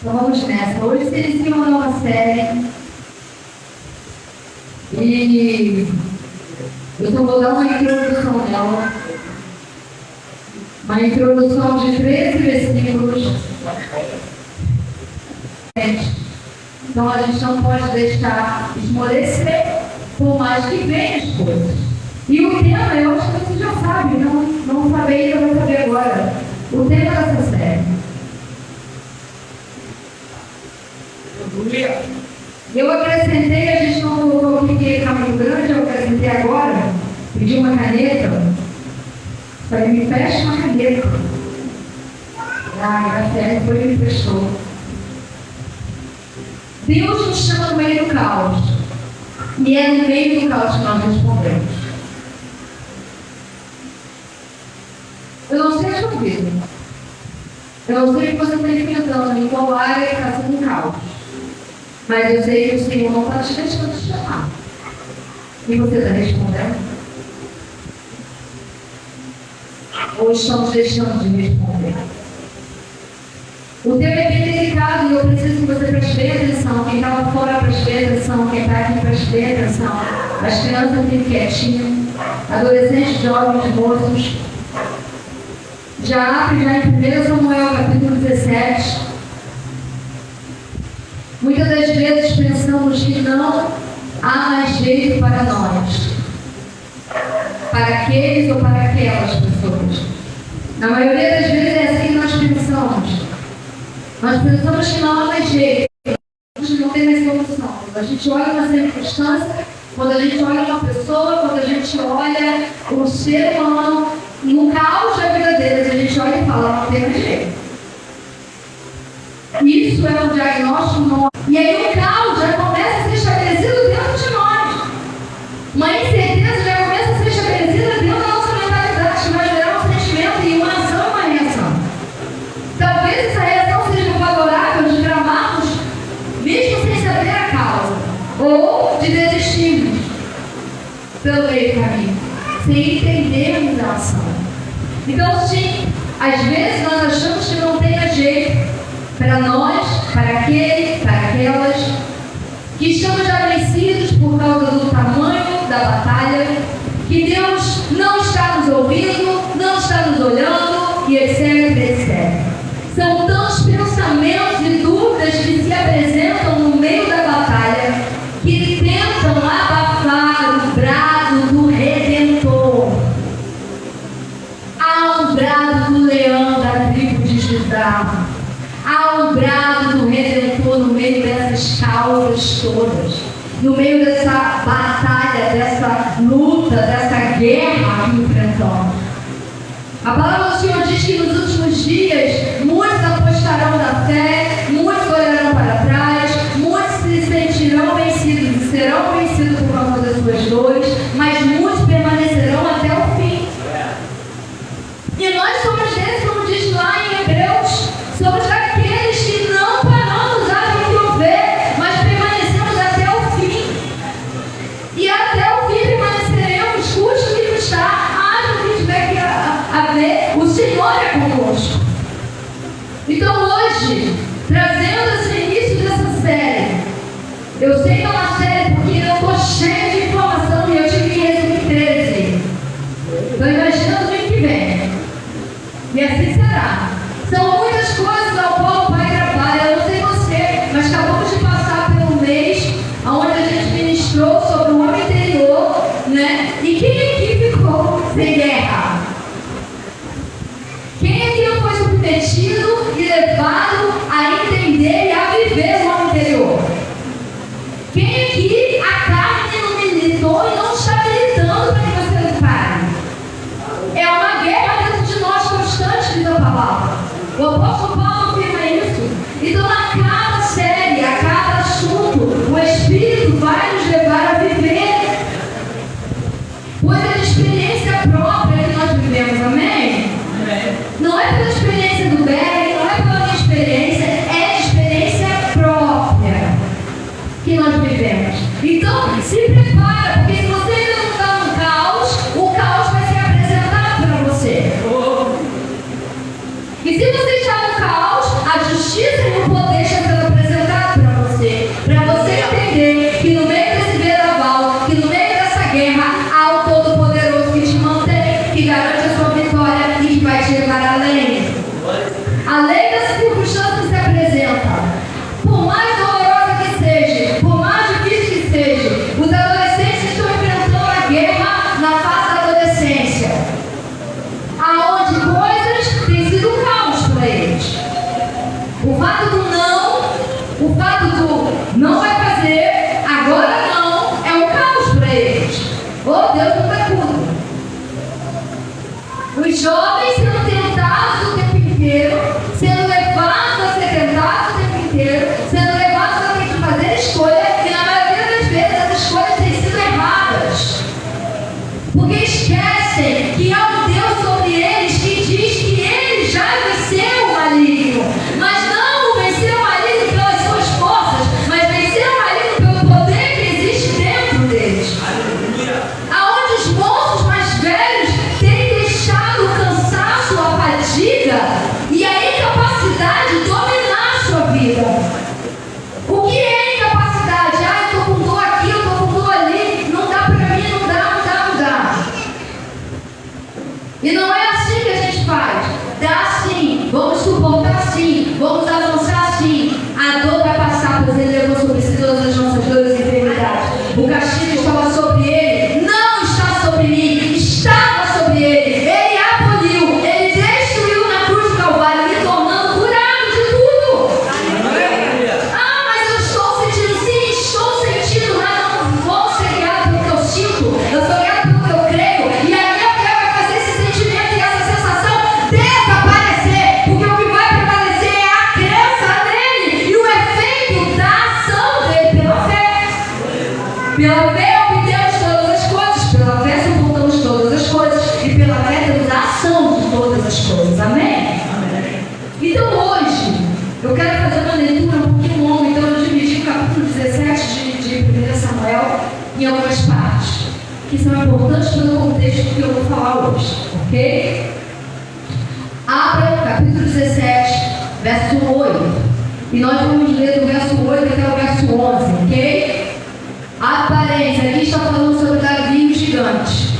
Então vamos nessa. Hoje se inicia uma nova série. E eu só vou dar uma introdução nela. Uma introdução de 13 versículos. Então a gente não pode deixar esmorecer, por mais que venham as coisas. E o tema, eu acho que você já sabe, não sabia, eu vou saber agora. O tema dessa série. Eu acrescentei, a gente não colocou aqui que está muito grande, eu acrescentei agora, pedi uma caneta, falei, me fecha uma caneta. A Graciela depois me fechou. Deus nos chama no meio do caos. E é no meio do caos que nós respondemos. Eu não sei a sua vida. Eu não sei o que você está enfrentando, em qual área está sendo um caos. Mas eu sei que o Senhor não está te deixando te chamar. E você está respondendo? Ou estamos deixando de responder? O tema é bem delicado e eu preciso que você preste bem atenção. Quem está lá fora preste bem atenção. Quem está aqui preste bem atenção. As crianças ficam quietinhas. Adolescentes, jovens, moços. Já abre já em 1 Samuel capítulo 17. Muitas das vezes pensamos que não há mais jeito para nós. Para aqueles ou para aquelas pessoas. Na maioria das vezes é assim que nós pensamos. Nós pensamos que não há mais jeito, não tem mais solução. Quando a gente olha uma circunstância, quando a gente olha uma pessoa, quando a gente olha o ser humano, no caos da vida deles, a gente olha e fala, não tem mais jeito. Isso é um diagnóstico nosso. E aí o caos já começa a ser estabelecido dentro de nós. Uma incerteza já começa a ser estabelecida dentro da nossa mentalidade, que vai gerar um sentimento e uma ação e uma reação. Talvez essa reação seja favorável de gramarmos, mesmo sem saber a causa, ou de desistirmos pelo meio do caminho, sem entendermos a ação. Então, sim, às vezes nós achamos que não tem jeito para nós, para aquele, para aquelas, que estamos já vencidos por causa do tamanho da batalha, que Deus não está nos ouvindo, não está nos olhando, e etc, etc. São tantos pensamentos e dúvidas que se apresentam no meio da batalha que tentam abafar o brado do Redentor. Há um brado do leão da tribo de Judá. Há um brado do Redentor no meio dessas causas todas. No meio dessa batalha, dessa luta, dessa guerra que enfrentamos. A palavra do Senhor diz que nos últimos dias, muitos apostarão da fé, muitos olharão para trás, muitos se sentirão vencidos e serão vencidos por causa das suas dores, mas muitos permanecerão até o fim. E nós somos desses, como diz lá em Hebreus, somos daqueles que não paramos a viver, mas permanecemos até o fim. E até o fim permaneceremos, custe o que custar. O Senhor é conosco. Então hoje, trazendo esse início dessa série, eu sei que é uma série porque eu estou cheia de informação e eu tive que resumir 13. Estou imaginando o dia que vem. E assim será. São muitas coisas ao qual o Pai trabalha. Eu não sei você, mas acabamos de passar pelo mês onde a gente ministrou sobre o homem interior, né? E quem aqui ficou sem guerra? Quem aqui não foi submetido e levado a entender e a viver o homem interior? Quem aqui a carne não militou e não está militando para que você não pare? É uma guerra dentro de nós constante, diz a palavra. O apóstolo Paulo afirma isso. Então, a cada série, a cada assunto, o Espírito vai nos levar a viver. Pois é de experiência própria que nós vivemos, amém? Não é pela experiência do Berg, não é pela minha experiência, é de experiência própria. Os jovens sendo tentados o tempo inteiro, sendo levados a ser tentados o tempo inteiro, sendo levados a ter que fazer escolha, e na maioria das vezes as escolhas têm sido erradas. Porque esquecem que há um Deus sobre eles que diz que ele já venceu o maligno. Mas não venceu o maligno pelas suas forças, mas venceu o maligno pelo poder que existe dentro deles. Aonde os moços mais velhos têm deixado o cansaço, a fadiga e a incapacidade de dominar a sua vida. O que é incapacidade? Ah, eu estou com dor aqui, eu estou com dor ali, não dá para mim, não dá. E não é assim que a gente faz. Dá sim, vamos suportar sim, vamos avançar sim. A dor vai passar, pois ele levou sobre si todas as nossas dores e enfermidades. O castigo estava sobre ele, não está sobre mim, estava sobre ele. Ele aboliu, ele destruiu na cruz do Calvário, me tornando curado de tudo. Ah, mas eu estou sentindo, sim, estou sentindo, mas não vou ser guiado pelo que eu sinto, eu sou guiado pelo que eu creio. E a minha fé vai fazer esse sentimento e essa sensação desaparecer, porque o que vai prevalecer é a crença nele e o efeito da ação dele pela fé. Pela fé obtemos todas as coisas, pela fé suportamos todas as coisas, e pela fé temos a ação de todas as coisas. Amém? Então hoje, eu quero fazer uma leitura um pouquinho longa, então eu dividi o capítulo 17 de 1 Samuel em algumas partes, que são importantes pelo contexto que eu vou falar hoje, ok? Abra o capítulo 17, verso 8, e nós vamos ler do verso 8 até o verso 11, ok? A aparência, aqui está falando sobre Davi e os gigantes,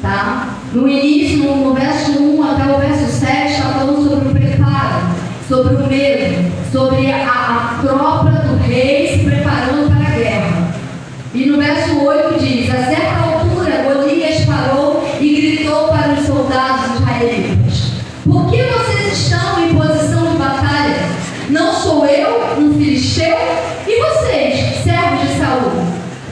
tá? No início, no verso 1 até o verso 7, está falando sobre o preparo, sobre o medo, sobre a tropa do rei se preparando para a guerra. E no verso 8 diz: a certa altura, Golias parou e gritou para os soldados israelitas: por que vocês estão em posição de batalha? Não sou eu um filisteu? E vocês, servos de Saul?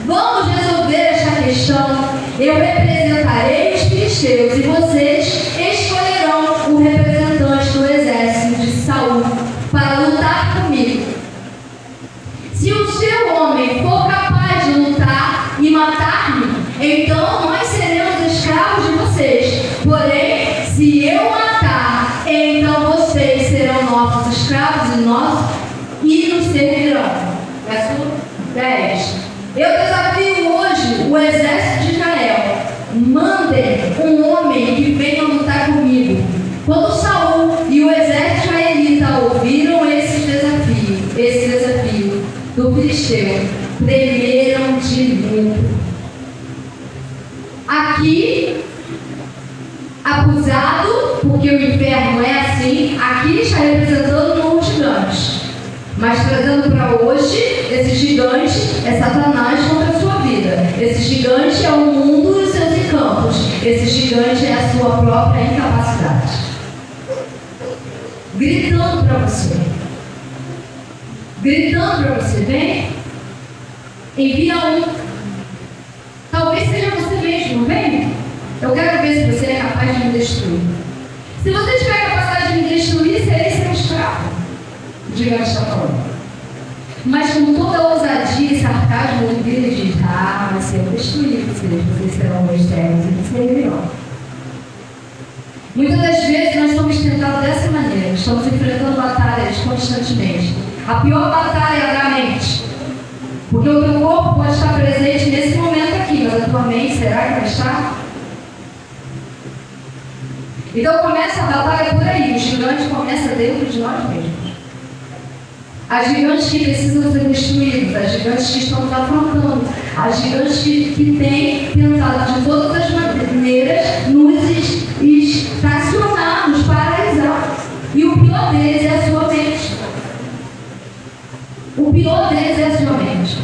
Vamos resolver esta questão. Eu representarei os filisteus e vocês escolherão o representante do exército de Saul para lutar comigo. Se o seu homem for capaz de lutar e matar-me, então nós seremos escravos de vocês. Porém, se eu matar, então vocês serão nossos escravos e nos servirão. Verso 10. Eu desafio hoje o exército de Israel. Mandem um homem que venha lutar comigo. Quando Saul e o exército israelita ouviram esse desafio do filisteu, tremeram de medo. Aqui, acusado, porque o inferno é assim, aqui está representando os gigantes. Mas trazendo para hoje, esse gigante é Satanás contra a sua vida. Esse gigante é o mundo e os seus encantos. Esse gigante é a sua própria incapacidade. Gritando para você. Gritando para você, vem. Envia um. Talvez seja você mesmo, vem. Eu quero ver se você é capaz de me destruir. Se você tiver a capacidade de me destruir, serei seu escravo. O gigante está falando. Mas com toda a ousadia e sarcasmo, ele vira e diz: ah, mas se eu destruir vocês serão meus servos e me servirão. Muitas das vezes nós somos tentados dessa maneira. Estamos enfrentando batalhas constantemente. A pior batalha é a da mente. Porque o teu corpo pode estar presente nesse momento aqui, mas a tua mente, será que vai estar? Então começa a batalha por aí. O gigante começa dentro de nós mesmos. As gigantes que precisam ser destruídas, as gigantes que estão nos afrontando, as gigantes que têm tentado de todas as maneiras nos estacionar, nos paralisar. E o pior deles é a sua mente. O pior deles é a sua mente.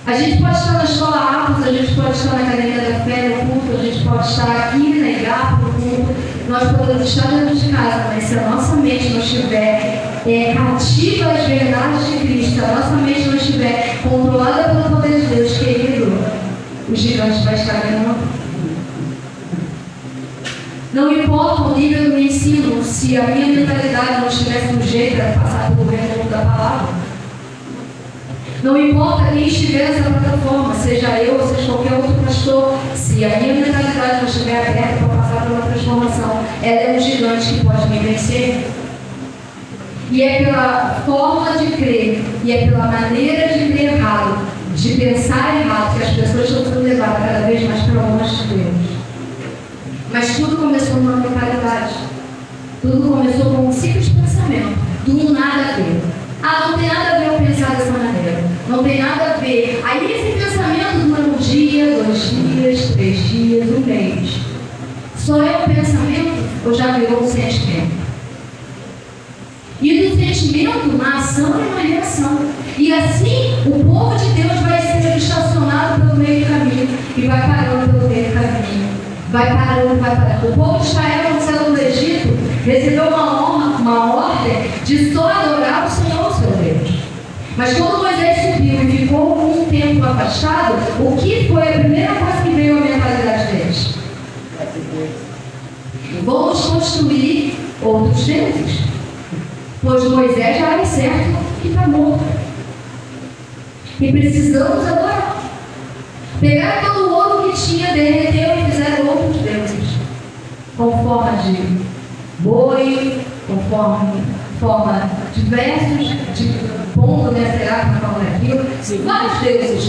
A gente pode estar na escola Atos, a gente pode estar na academia da fé, no culto, a gente pode estar aqui na IGAP, no culto. Nós podemos estar dentro de casa, mas se a nossa mente não estiver cativa às verdades de Cristo, se a nossa mente não estiver controlada pelo poder de Deus, querido, o gigante vai estar ganhando. Não importa o nível do ensino, se a minha mentalidade não estivesse no jeito para passar pelo reino da palavra. Não importa quem estiver nessa plataforma, seja eu ou seja qualquer outro pastor, se a minha mentalidade não estiver aberta para passar pela transformação, ela é um gigante que pode me vencer. E é pela forma de crer, e é pela maneira de crer errado, de pensar errado, que as pessoas estão sendo levadas cada vez mais para longe de Deus. Mas tudo começou numa mentalidade. Tudo começou com um simples pensamento, do nada a ver. Ah, não tem nada a ver eu pensar dessa maneira. Não tem nada a ver. Aí esse pensamento dura um dia, 2 dias, 3 dias, 1 mês. Só é um pensamento ou já virou um sentimento? E do sentimento, uma ação e uma reação. E assim, o povo de Deus vai ser estacionado pelo meio do caminho. E vai parando pelo meio do caminho. Vai parando. O povo de Israel, no céu do Egito, recebeu uma ordem de só adorar o Senhor, seu Deus. Mas quando Moisés subiu e ficou um tempo afastado, o que foi a primeira coisa que veio à mentalidade deles? Vamos construir outros deuses. Pois Moisés já é certo que está morto. E precisamos adorar. Pegaram todo o ouro que tinha, derreteu e fizeram outros deuses. Com forma de boi, com forma diversos, de pombo, né? Será que não fala aquilo? Vários deuses.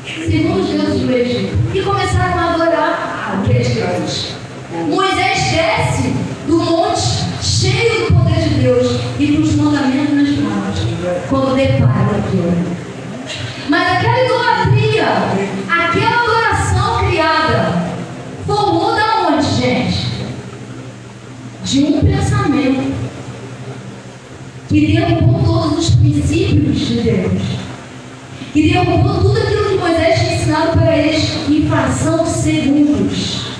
Segundo os deuses do Egito. E começaram a adorar aqueles deuses. Moisés desce do monte, cheio do poder de Deus e com os mandamentos nas mãos, quando depara aquilo. Mas aquela idolatria, aquela adoração criada, formou da onde, gente? De um pensamento que derrubou todos os princípios de Deus, que derrubou tudo aquilo que Moisés tinha ensinado para eles em fração de segundos.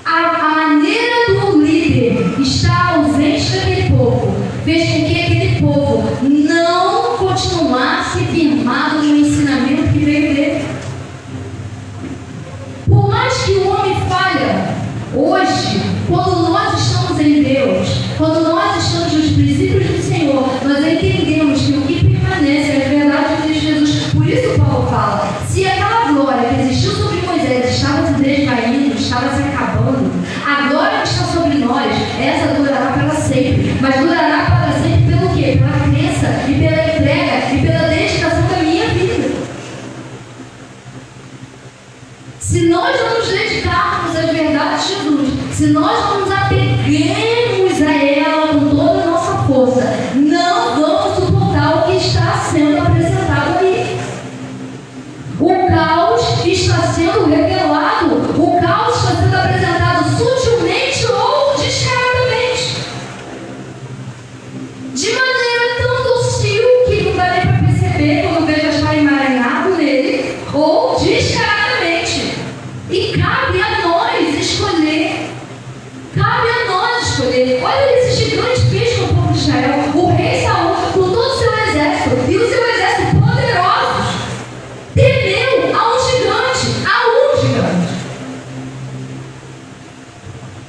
A maneira do líder estar ausente daquele povo fez com que aquele povo não continuasse firmado no ensinamento que veio dele. Por mais que o homem falha, hoje, quando nós estamos em Deus, quando nós estamos nos princípios do Senhor, nós entendemos que o que permanece é a verdade de Jesus. Por isso Paulo fala, se aquela glória que existiu sobre Moisés estava se desvaindo, estava se acabando, a glória que está sobre nós, essa durará para sempre. Mas durará para sempre pelo quê? Pela crença e pela entrega e pela dedicação da minha vida. Se nós não nos dedicarmos às verdades de Jesus, se nós não nos apeguemos a ela com toda a nossa força, não vamos suportar o que está sendo apresentado ali. O caos está sendo revelado, o caos está sendo apresentado sutilmente ou descaradamente. De maneira tão docil que não dá nem para perceber quando vejo estar emaranhado nele, ou descaradamente. E cabe a nós escolher. Cabe a nós escolher. Olha esse gigante que fez com o povo de Israel, o rei Saul, com todo o seu exército, e o seu exército poderosos, temeu a um gigante.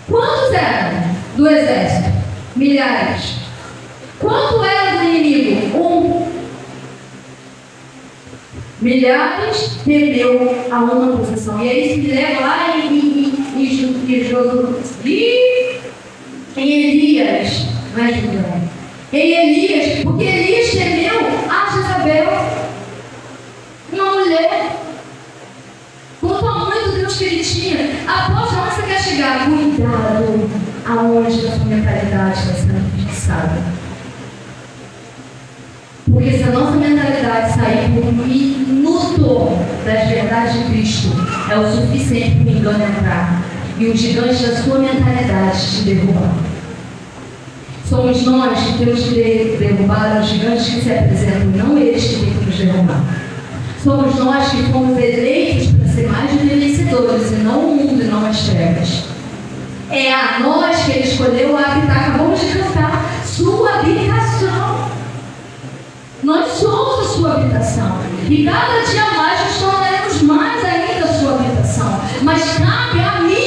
Quantos eram do exército? Milhares. Quanto era do inimigo? 1. Milhares temeu a uma posição. E aí se leva lá em Elias, não é Judá? Em Elias, porque Elias temeu a Jezabel, uma mulher, com o tamanho do Deus que ele tinha. Após onde você quer chegar? Cuidado aonde a sua mentalidade está sendo fixada. Porque se a nossa mentalidade sair por um minuto das verdades de Cristo, é o suficiente para o engano entrar e o gigante da sua mentalidade te derrubar. Somos nós que temos que derrubar os gigantes que se apresentam, não eles que têm que nos derrubar. Somos nós que fomos eleitos para ser mais vencedores e não o mundo e não as trevas. É a nós que ele escolheu habitar. Acabamos de cantar sua habitação. Nós somos a sua habitação. E cada dia mais nos tornaremos mais ainda a sua habitação. Mas cabe a mim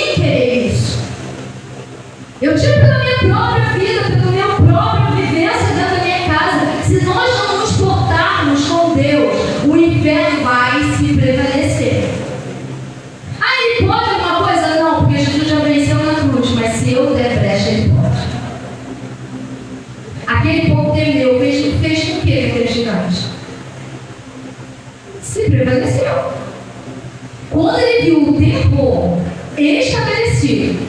Quando ele viu o terror estabelecido,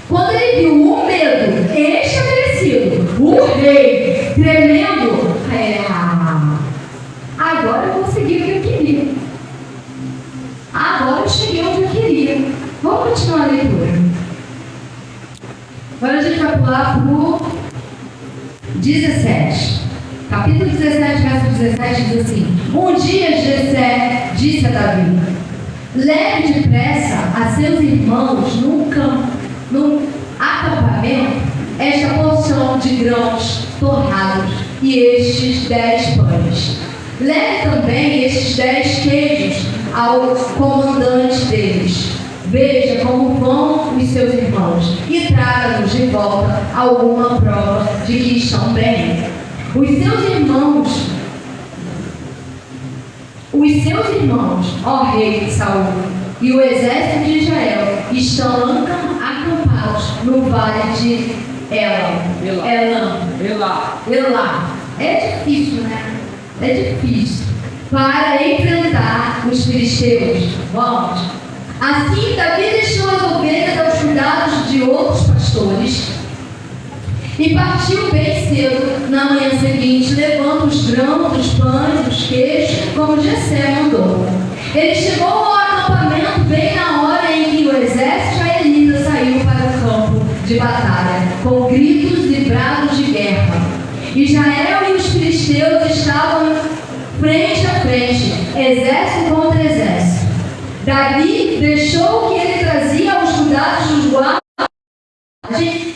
quando ele viu o medo estabelecido, o rei tremendo, agora eu consegui o que eu queria. Agora eu cheguei onde eu queria. Vamos continuar a leitura. Agora a gente vai pular para o 17. Capítulo 17, verso 17 diz assim: Um dia Jessé disse a Davi: leve depressa a seus irmãos num acampamento esta porção de grãos torrados e estes 10 pães. Leve também estes 10 queijos ao comandante deles. Veja como vão os seus irmãos e traga-nos de volta alguma prova de que estão bem. Os seus irmãos, ó rei Saul, e o exército de Israel estão acampados no vale de Elá. É difícil, né? É difícil. Para enfrentar os filisteus. Vamos. Assim, Davi deixou as ovelhas aos cuidados de outros pastores e partiu bem cedo na manhã seguinte, levando os grãos, os pães, os queijos, como Jessé mandou. Ele chegou ao acampamento bem na hora em que o exército israelita saiu para o campo de batalha, com gritos e brados de guerra. Israel e os filisteus estavam frente a frente, exército contra exército. Davi deixou o que ele trazia aos cuidados dos guardas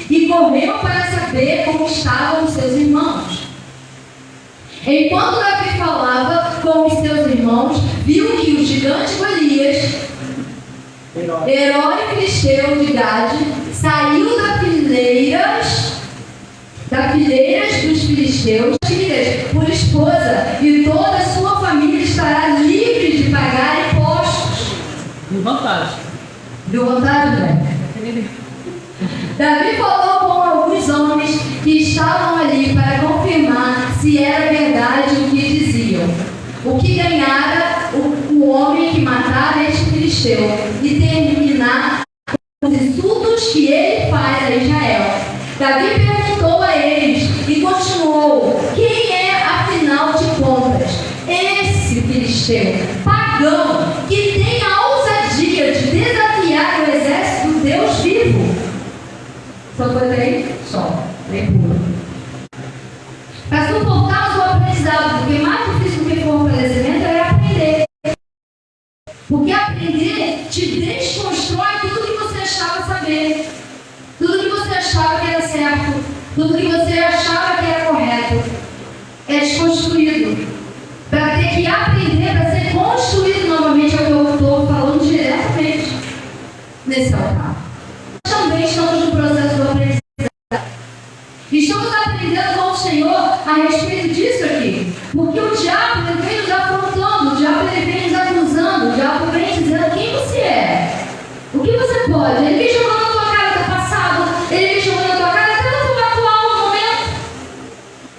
e correu para saber como estavam os seus irmãos. Enquanto Davi falava com os seus irmãos, viu que o gigante Golias, herói filisteu de Gade, saiu das fileiras dos filisteus, por esposa, e toda a sua família estará livre de pagar impostos. Deu vontade, né? Davi falou com alguns homens que estavam ali para confirmar se era verdade o que diziam. O que ganhara o homem que matara este filisteu e terminar os insultos que ele faz a Israel. Davi perguntou a eles e continuou: quem é, afinal de contas, esse filisteu pagão que tem a ousadia de desafiar o exército do Deus vivo? Só coisa aí? Só. Nem pula. Para suportar o aprendizado, porque mais difícil do que fortalecimento é aprender. Porque aprender te desconstrói tudo que você achava saber. Tudo que você achava que era certo. Tudo que você achava que era correto. É desconstruído. Para ter que aprender, para ser construído novamente, é o que eu estou falando diretamente nesse altar. Nós também estamos no processo do aprendizado. Estamos aprendendo com o Senhor a respeito disso aqui. Porque o diabo ele vem nos afrontando, o diabo ele vem nos acusando, o diabo vem dizendo quem você é, o que você pode. Ele vem jogando na tua cara do passado, ele vem jogando na tua cara até no teu atual momento.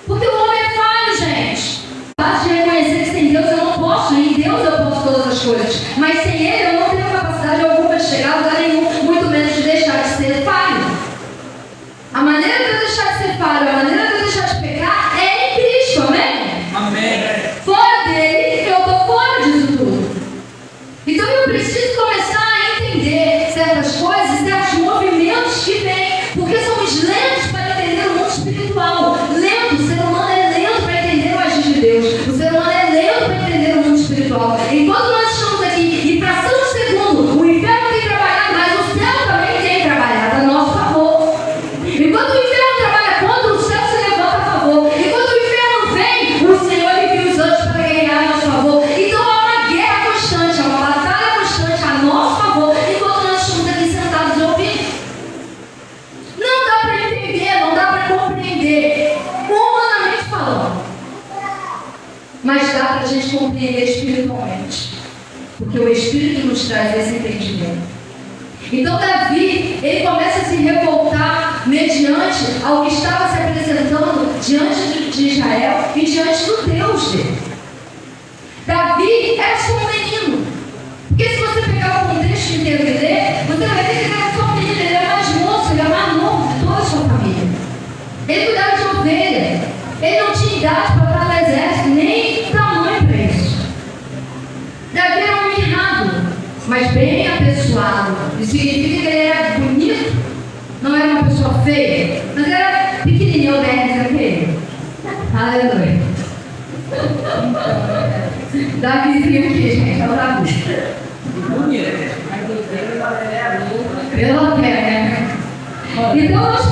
Porque o homem é falho, gente. Basta de reconhecer que sem Deus eu não posso, em Deus eu posso todas as coisas. Mas sem Ele eu não tenho capacidade alguma de chegar a lugar nenhum, muito menos de deixar de ser falho. A maneira de eu deixar de ser falho, a maneira de eu deixar de pecar é em Cristo, amém? Amém. Fora dele, eu estou fora disso tudo. Então eu preciso começar a entender certas coisas, certos movimentos que vêm, porque somos lentos para entender o mundo espiritual. Lento, o ser humano é lento para entender o agir de Deus. O ser humano é lento para entender o mundo espiritual. Enquanto nós estamos aqui, e fração de segundo, o inferno tem trabalhado, mas o céu também tem trabalhado a nosso favor. Enquanto o inferno trabalha contra, o céu se levanta a favor. Enquanto o inferno vem, o Senhor envia os anjos para guerrear a nosso favor. Então há uma guerra constante, há uma batalha constante a nosso favor, enquanto nós estamos aqui sentados ouvindo. Não dá para entender, não dá para compreender, humanamente falando. Mas dá para a gente compreender espiritualmente. Porque o Espírito nos traz esse entendimento. Então Davi, ele começa a se revoltar mediante ao que estava se apresentando diante de Israel e diante do Deus dele. Davi era só um menino. Porque se você pegar habilidade para estar no exército, nem tamanho para isso. Davi era um homem rápido, mas bem apessoado. Isso significa que ele era bonito, não era uma pessoa feia, mas era pequenininho, né? Aquele. Aleluia. Davizinho aqui, gente, é o Davi. Pela fé, né? Então nós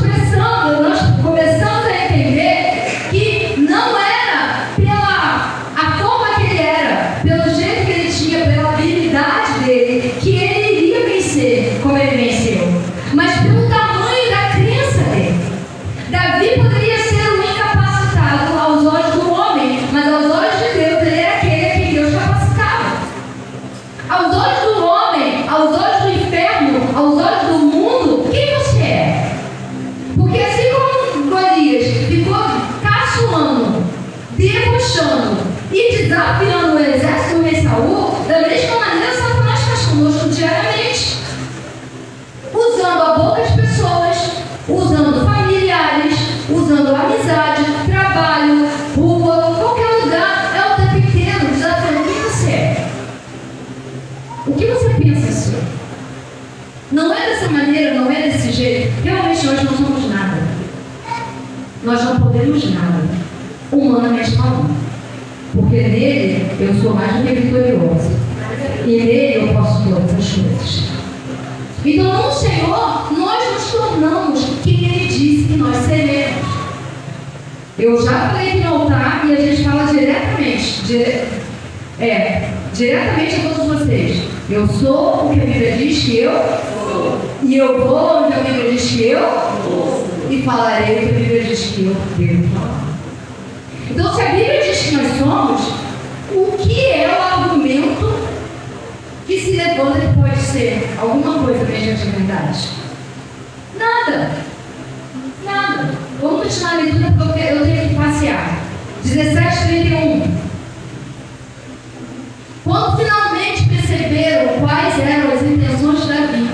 começamos a entender que não era pela a forma que ele era, pelo jeito que ele tinha, pela habilidade dele, que ele iria vencer como ele venceu, mas pelo tamanho da crença dele. Davi poderia ser um incapacitado aos olhos do homem, mas aos olhos de Deus ele era aquele a quem Deus capacitava. Aos olhos do homem, aos olhos do inferno, aos olhos do mundo, quem você é? Porque assim como Golias ficou caçoando, debochando e desafiando o exército do rei Saul, da mesma maneira Satanás faz conosco diariamente, usando a boca das pessoas, usando familiares, usando amizade, trabalho, rua, qualquer lugar, é o tempo inteiro desafiando quem você é. O que você pensa assim? Não é dessa maneira, não é desse jeito. Realmente nós não somos nada. Nós não podemos nada, humanamente falando. Porque nele eu sou mais do que vitorioso. E nele eu posso todas as coisas. Então no Senhor nós nos tornamos quem Ele disse que nós seremos. Eu já falei aqui no altar e a gente fala diretamente a todos vocês. Eu sou o que a Bíblia diz que eu sou. E eu vou onde a Bíblia diz que eu sou. E falarei o que a Bíblia diz que eu devo falar. Então, se a Bíblia diz que nós somos, o que é o argumento que se levanta que pode ser alguma coisa mediante a verdade? Nada. Nada. Vamos continuar a leitura porque eu tenho que passear. 17:31. Quando finalmente perceberam quais eram as intenções de Davi,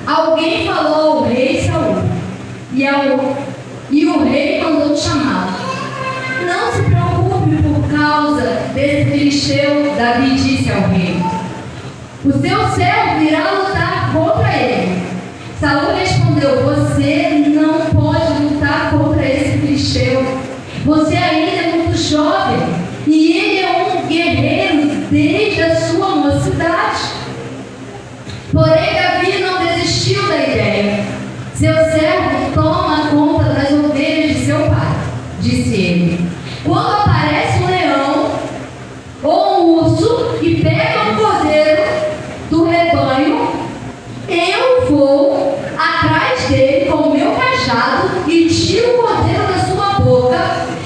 alguém falou ao rei Saul, e o rei mandou chamá-lo. Não se preocupe por causa desse filisteu, Davi disse ao rei. O seu servo irá lutar contra ele. Saul respondeu: você não pode lutar contra esse filisteu. Você ainda é muito jovem e ele é um guerreiro desde a sua mocidade. Porém, Davi não desistiu da ideia. Seu servo toma conta das ovelhas de seu pai, disse ele. Quando aparece um leão ou um urso e pega um cordeiro do rebanho, eu vou atrás dele com o meu cajado e tiro o cordeiro da sua boca.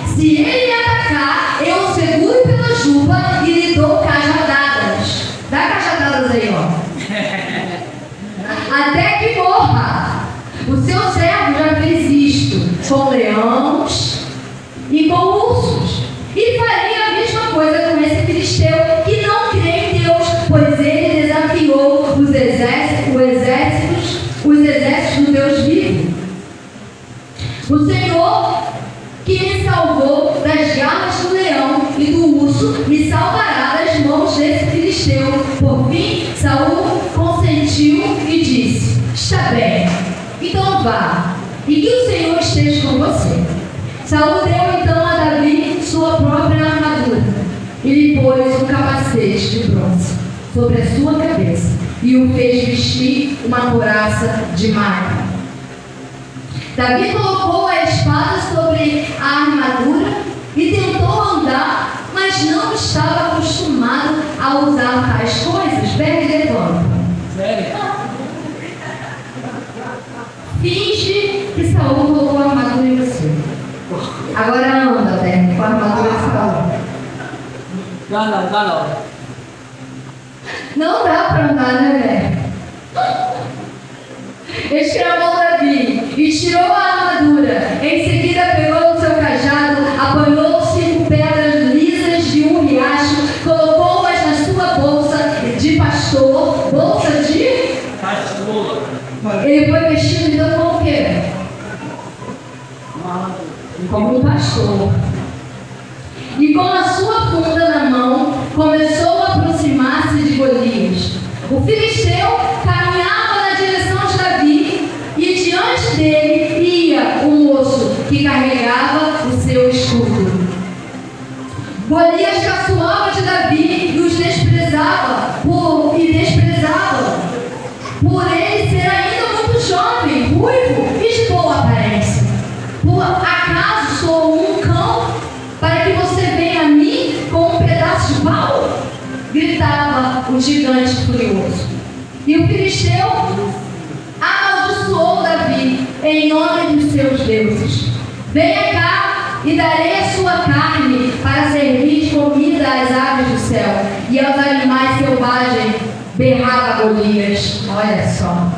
Se ele me atacar, eu o seguro pela juba e lhe dou cajadadas. Dá cajadadas aí, ó. Até que morra. O seu servo já fez isto com leões e com ursos. E faria a mesma coisa com esse filisteu que não crê em Deus, pois ele desafiou os exércitos do Deus vivo. O Senhor que me salvou das garras do leão e do urso me salvará das mãos desse filisteu. Por fim, Saul consentiu e disse: está bem, então vá, e que o Senhor esteja com você. Saul deu então a Davi sua própria armadura e lhe pôs um capacete de bronze sobre a sua cabeça e o fez vestir uma couraça de malha. Davi colocou a espada sobre a armadura e tentou andar, mas não estava acostumado a usar tais coisas. Bebe de levanta. Finge que Saul colocou a armadura em você. Agora anda, Bernie, com a armadura de Saul. Não dá para andar, né, Bernie? Ele chamou Davi e tirou a armadura. Em seguida pegou o seu cajado, apanhou 5 pedras lisas de um riacho, colocou-as na sua bolsa de pastor. Bolsa de pastor. Ele foi vestido então como o quê? Como um pastor. e com a sua funda na mão, começou a aproximar-se de Golias. O filisteu caminhava na direção de Davi, e diante dele ia um moço que carregava o seu escudo. Golias caçoava de Davi e os desprezava, por ele ser ainda muito jovem, ruivo e de boa aparência. Por acaso sou um cão para que você venha a mim com um pedaço de pau? Gritava o gigante furioso. E o filisteu amaldiçoou Davi em nome dos seus deuses. Venha cá e darei a sua carne para servir de comida às aves do céu e aos animais selvagens, berrava Golias. Olha só.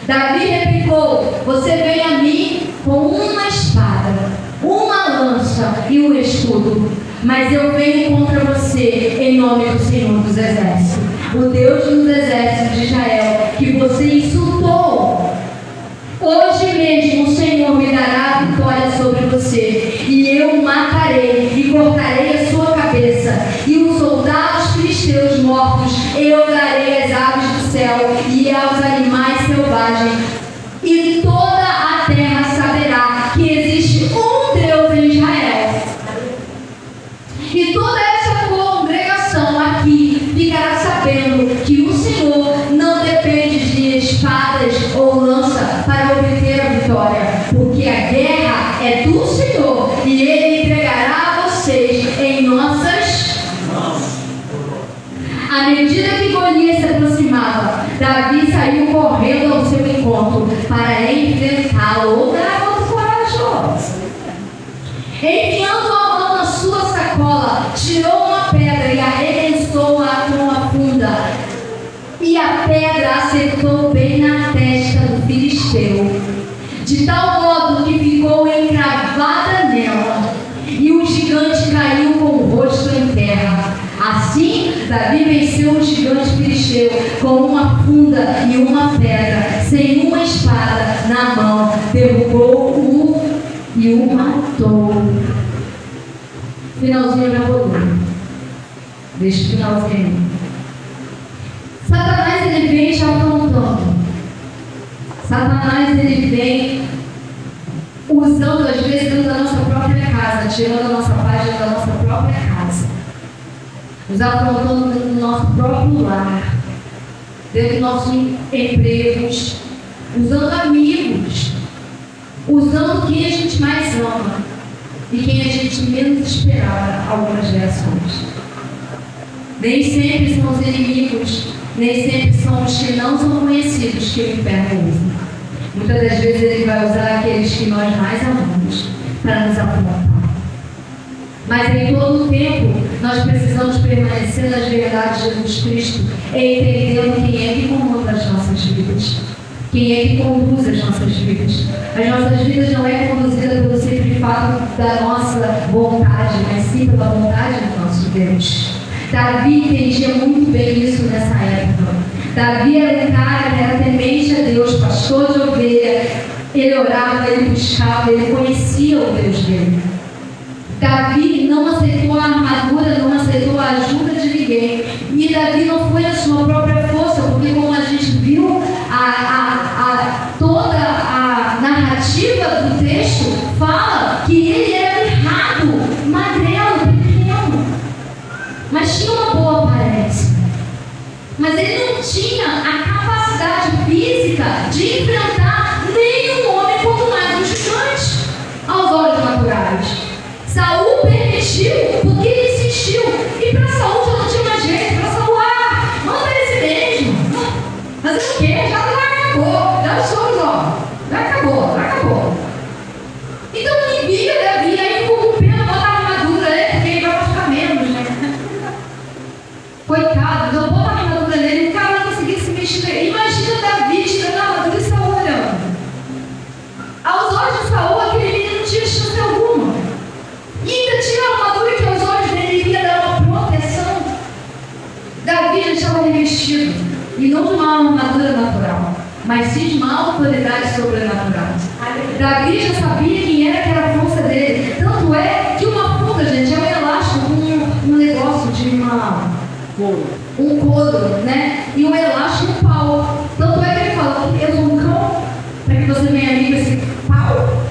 Davi replicou: você vem a mim com uma espada, uma lança e um escudo, mas eu venho contra você em nome do Senhor dos Exércitos, o Deus dos exércitos de Israel, que você insultou. Hoje mesmo o Senhor me dará a vitória sobre você, e eu o matarei e cortarei a sua cabeça, e os soldados filisteus mortos eu darei às aves do céu e aos animais selvagens, e toda a terra saberá que existe um Deus em Israel. E toda essa congregação aqui ficará sabendo que o Senhor não depende de espadas ou lança para obter a vitória, porque a guerra é do Senhor e Ele entregará a vocês em nossas mãos. À medida que Golias se aproximava, Davi saiu correndo ao seu encontro para enfrentá-lo. Ou garota corajosa. Enfiando a mão na sua sacola, tirou uma pedra e arremessou-a com a funda. E a pedra acertou bem na testa do filisteu, de tal modo que ficou encravada nela, e o gigante caiu com o rosto em terra. Assim, Davi venceu o gigante filisteu com uma funda e uma pedra, sem uma espada na mão, derrubou-o e o matou. Finalzinho já rolou. Deixa o finalzinho. Satanás, ele vem te afrontando. Satanás, ele vem usando, às vezes, dentro da nossa própria casa, tirando a nossa paz dentro da nossa própria casa, nos afrontando dentro do nosso próprio lar, dentro dos nossos empregos, usando amigos, usando quem a gente mais ama e quem a gente menos esperava algumas reações. Nem sempre são os inimigos, nem sempre são os que não são conhecidos que o inferno usa. Muitas das vezes ele vai usar aqueles que nós mais amamos para nos afrontar. Mas em todo o tempo, nós precisamos permanecer nas verdades de Jesus Cristo, entendendo quem é que comanda as nossas vidas, quem é que conduz as nossas vidas. As nossas vidas não é conduzida pelo simples fato da nossa vontade, mas sim pela vontade do nosso Deus. Davi entendia muito bem isso nessa época. Davi era um cara que era temente a Deus, pastor de ovelha. Ele orava, ele buscava, ele conhecia o Deus dele. Davi não aceitou a armadura, não aceitou a ajuda de ninguém. E Davi não foi a sua própria força, porque como a gente viu, toda a narrativa do texto fala que ele era mirrado, magrelo, pequeno, mas tinha uma boa aparência. Mas ele não tinha a capacidade física de enfrentar nenhum homem, quanto mais um gigante, aos olhos naturais. Saul permitiu porque ele insistiu. E para Saul já não tinha mais jeito. Para Saul, manda esse mesmo. Mas o quê? Já acabou. Já somos, já acabou. Então envia Davi, aí ficou com pena, bota a armadura nele, porque ele vai machucar menos, né? Coitado, então bota a armadura nele, o cara não conseguia se mexer. Imagina Davi tirando a armadura e Saul olhando. Aos olhos de Saul, aquele menino não tinha chance alguma. E ainda tira a armadura que aos olhos dele ia dar uma proteção. Davi já estava revestido, e não de uma armadura natural, mas sim de uma autoridade sobrenatural. Davi já sabia quem era a força dele. Tanto é que uma funda, gente, eu ia lá um negócio de um couro, né? E um elástico e um pau. Tanto é que ele fala que eu sou um cão, para que você venha ali com esse pau.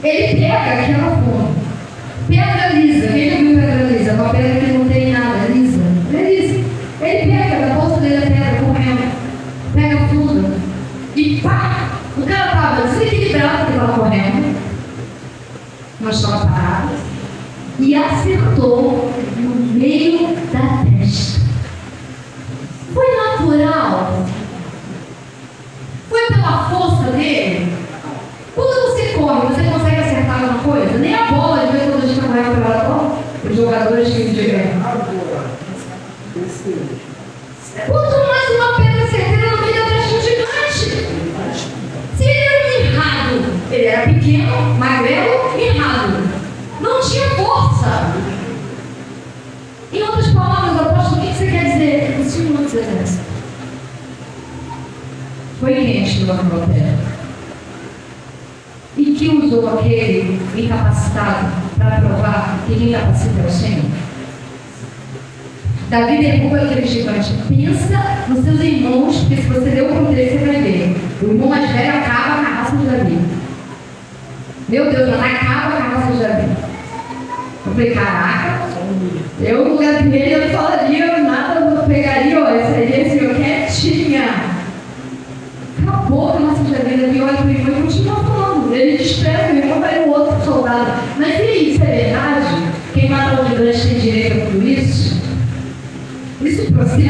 Ele pega aquela forma. Pedra lisa, quem já viu pedra lisa? Uma pedra que não tem nada, é lisa. É lisa. Ele pega da bolsa dele a pedra correndo, pega tudo e pá! O cara estava desequilibrado porque estava correndo, mas estava parado e acertou no meio da testa. Foi natural? Foi pela força dele? Quando você corre, você consegue acertar alguma coisa? Nem a bola, de vez quando a gente está correndo pela bola, os jogadores que digam. Quanto mais uma pedra certeira no meio da testa do gigante. Se ele era mirrado, ele era pequeno, magrelo, mirrado. Não tinha força. Em outras palavras, apóstolo, o que você quer dizer? O Senhor dos Exércitos. Foi quem estudou a terra. E que usou aquele incapacitado para provar que quem capacita é o Senhor. Davi derruba aquele gigante. Pensa nos seus irmãos, porque se você ler o contexto, você vai ver. O irmão mais velho acaba com a raça de Davi. Meu Deus, mas acaba com a raça de Davi. Eu falei, caraca, eu no lugar dele eu não falaria nada, eu pegaria, ó, esse aí, esse eu quietinha. Acabou com a raça de Davi. Davi olha para o irmão e continua falando. Ele despreza o irmão, vai no outro soldado. Mas e isso é verdade? Quem mata o gigante tem direito a tudo isso? Isso procede?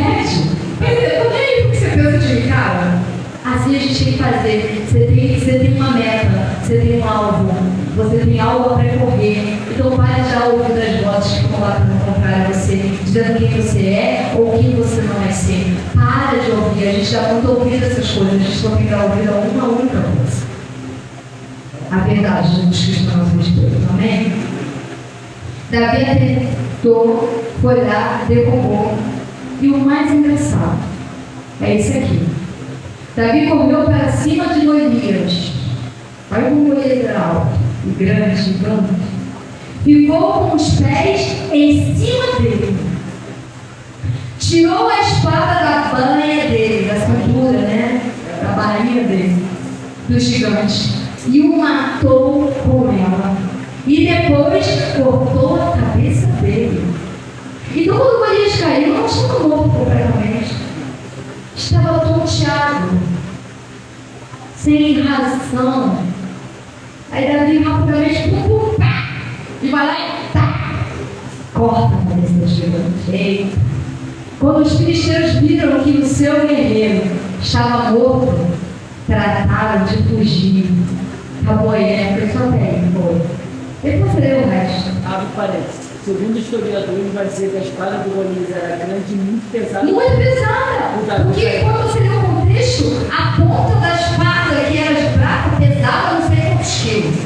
Eu nem o que você pensa de mim, cara. Assim a gente tem que fazer. Você tem uma meta, você tem um alvo, você tem algo a percorrer. Então pare de dar ouvido às vozes que vão lá para contrário a você, dizendo quem você é ou quem você não vai ser. Para de ouvir, a gente dá muito ouvido a essas coisas, a gente só tem que dar ouvido a uma única coisa. A verdade de Jesus Cristo na nossa respeito. Amém? Davi atentou, foi lá, derrubou. E o mais engraçado é esse aqui. Davi correu para cima de Golias. Olha como ele era alto e grande, grande. Ficou com os pés em cima dele. Tirou a espada da banha dele, da cintura, né? Da barriga dele, do gigante. E o matou com ela. E depois cortou a cabeça dele. Então, quando Golias caiu, não estava morto completamente. Estava tonteado, sem razão. Aí Davi rapidamente, pum, pá, e vai lá e tá, corta a cabeça do gigante. Quando os filisteus viram que o seu guerreiro estava morto, trataram de fugir. Acabou aí, né? Porque só tem, foi. Depois você lê o resto. Abre parênteses. Segundo historiadores, vai dizer que a espada do Golias era grande e muito pesada. Muito pesada. Porque quando você lê o contexto, a ponta da espada, que era de prata, pesava não sei quantos quilos.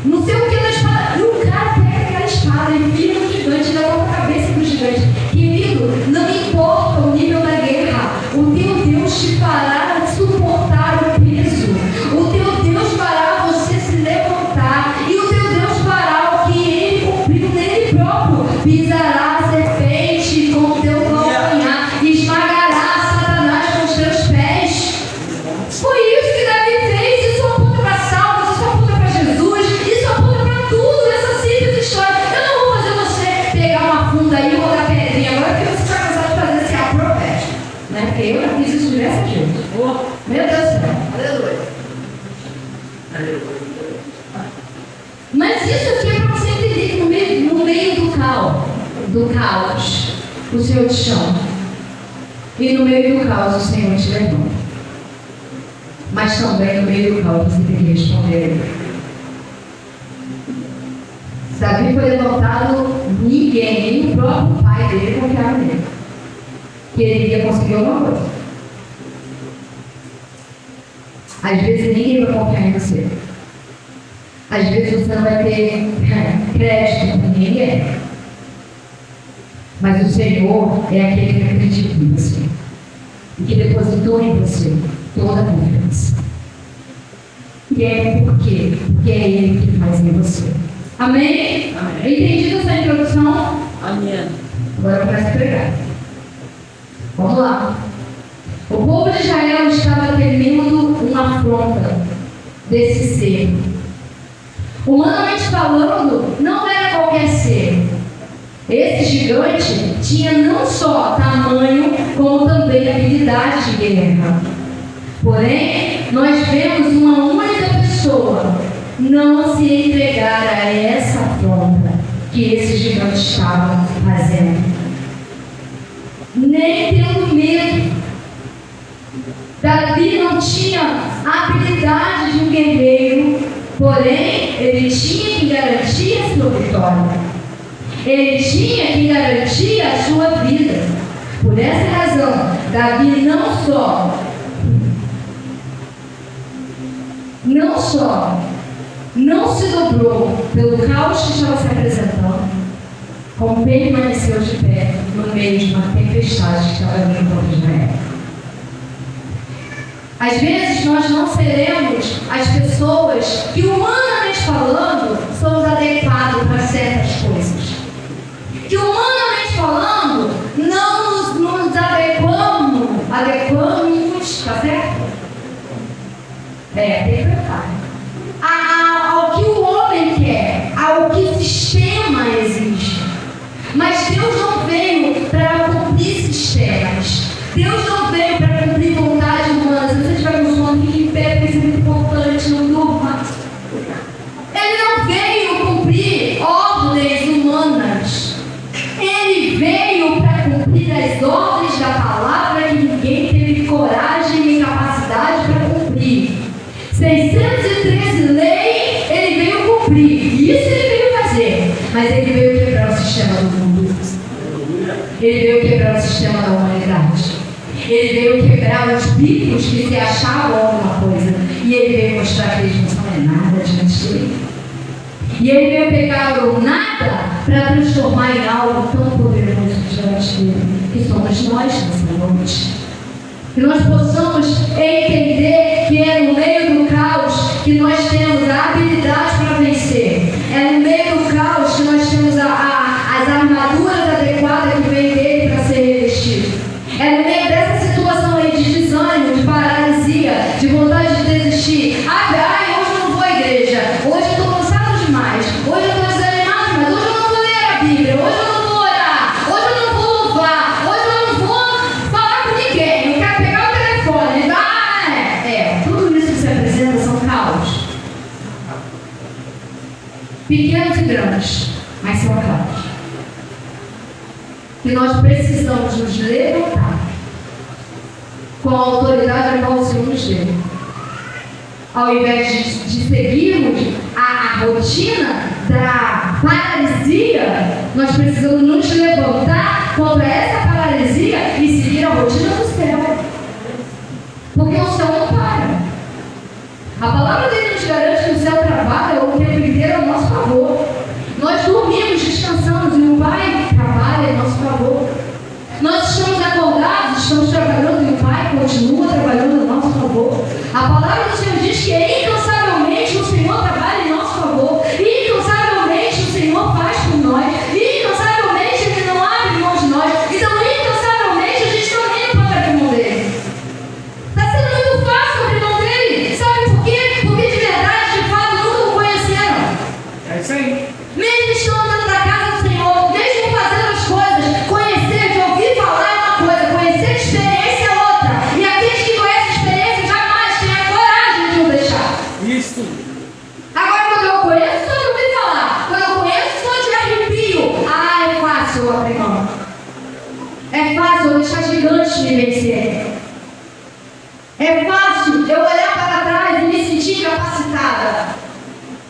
Não sei o que da espada. E o cara pega aquela espada e vira no gigante, leva a cabeça do gigante. Querido, não importa o nível da guerra, o teu Deus te fará suportar o peso. O teu Deus fará você se levantar. E o teu Deus fará o que ele cumpriu nele próprio. Pisará a serpente com o teu calcanhar e esmagará Satanás com os teus pés. Foi isso que Davi fez. Isso aponta para Salmos, isso aponta para Jesus, isso aponta para tudo nessa simples história. Eu não vou fazer você pegar uma funda aí e rodar pedrinha agora, porque você está cansado de fazer esse ato profético, né? Porque eu já fiz isso diversas vezes. Meu Deus do céu. Aleluia. Mas isso aqui é para você entender que no meio do caos, o Senhor te chama. E no meio do caos, o Senhor te levanta. Mas também no meio do caos, você tem que responder a Ele. Davi foi levantado, ninguém, nem o próprio pai dele confiava nele. Que ele ia conseguir alguma coisa. Às vezes ninguém vai confiar em você. Às vezes você não vai ter crédito com ninguém. Mas o Senhor é aquele que acredita em você. E que depositou em você toda a confiança. E é por quê? Porque é Ele que faz em você. Amém? Amém. Entendido essa introdução? Amém. Agora eu começo a pregar. Vamos lá. O povo de Israel estava temendo uma afronta desse ser. Humanamente falando, não era qualquer ser. Esse gigante tinha não só tamanho, como também habilidade de guerra. Porém, nós vemos uma única pessoa não se entregar a essa afronta que esse gigante estava fazendo. Nem tendo medo. Davi não tinha a habilidade de um guerreiro, porém, ele tinha que garantir a sua vitória. Ele tinha que garantir a sua vida. Por essa razão, Davi não só não se dobrou pelo caos que estava se apresentando, como permaneceu de pé no meio de uma tempestade que estava vindo contra Israel. Às vezes nós não seremos as pessoas que, humanamente falando, somos adequados para certas coisas. Que, humanamente falando, não nos adequamos, tá certo? Tem que pensar. Ao que o homem quer, ao que o sistema exige. Mas Deus não veio para cumprir sistemas. Deus não veio para cumprir vontade humana. Se você tiver com sono, fique em pé, porque isso é muito importante, não durma. Ele não veio cumprir ordens humanas. Ele veio para cumprir as ordens da palavra que ninguém teve coragem nem capacidade para cumprir. 613 leis, ele veio cumprir. Isso ele veio fazer. Mas ele veio quebrar o sistema do mundo. Ele veio quebrar o sistema da humanidade. Ele veio quebrar os bicos que se achavam alguma coisa. E ele veio mostrar que eles não são nada diante dele. E ele veio pegar o nada para transformar em algo tão poderoso diante dele, que somos nós nessa noite. Que nós possamos entender que é no meio do caos que nós temos a habilidade para vencer. É no meio do caos que nós temos as armaduras adequadas que vem dele para ser revestido. É no meio dessa situação aí de desânimo, de paralisia, de vontade de desistir. Hoje eu não vou à igreja. Hoje eu estou cansado demais. Hoje eu estou desanimado demais. Hoje eu não vou ler a Bíblia. Hoje eu não vou orar. Hoje eu não vou louvar. Hoje eu não vou falar com ninguém. Eu quero pegar o telefone. Tudo isso que se apresenta são caos. Pequenos e grandes, mas são caos. Que nós precisamos nos levantar com a autoridade a qual o Senhor nos deu. Ao invés de seguirmos a rotina da paralisia, nós precisamos nos levantar contra essa paralisia e seguir a rotina do céu. Porque o céu não para. A palavra dele nos garante que o céu trabalha o tempo inteiro ao nosso favor. Nós dormimos, descansamos e o Pai trabalha em nosso favor. Nós estamos acordados, estamos trabalhando e o Pai continua trabalhando em nosso favor. A palavra do Senhor diz que incansavelmente o Senhor trabalha em nosso favor. Incansavelmente o Senhor faz por nós. Incansavelmente Ele não abre mão de nós. Então, incansavelmente a gente também não pode abrir mão dele. Está sendo muito fácil abrir mão dele. Sabe por quê? Porque de verdade, de fato, nunca o conheceram. É isso aí. Mesmo estando dentro da casa do Senhor, mesmo fazendo as coisas, conhecer, de ouvir falar é uma coisa, conhecer a experiência é outra. E aqueles que conhecem a experiência jamais têm a coragem de não deixar. Isso. Agora, quando eu conheço, só de ouvir falar. Quando eu conheço, só de arrepio. É fácil eu abrir mão. É fácil eu deixar gigantes me vencer. É fácil eu olhar para trás e me sentir capacitada.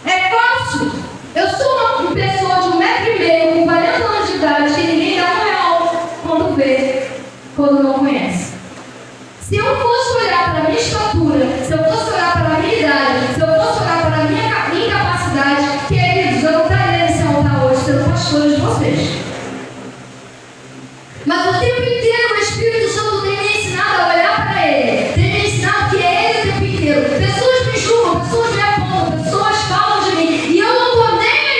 É fácil. Eu sou uma pessoa de 1,5 m, com 40 anos de idade, que ninguém dá um real quando vê, quando não conhece. Se eu fosse olhar para a minha estatura, se eu fosse olhar para a minha idade, se eu fosse olhar para a minha incapacidade, queridos, eu não estaria nesse altar hoje sendo pastor de vocês. Mas o tempo inteiro o Espírito Santo tem me ensinado a olhar para Ele, tem me ensinado que é Ele o tempo inteiro. Pessoas me julgam, pessoas me apontam, pessoas falam de mim, e eu não estou nem aí.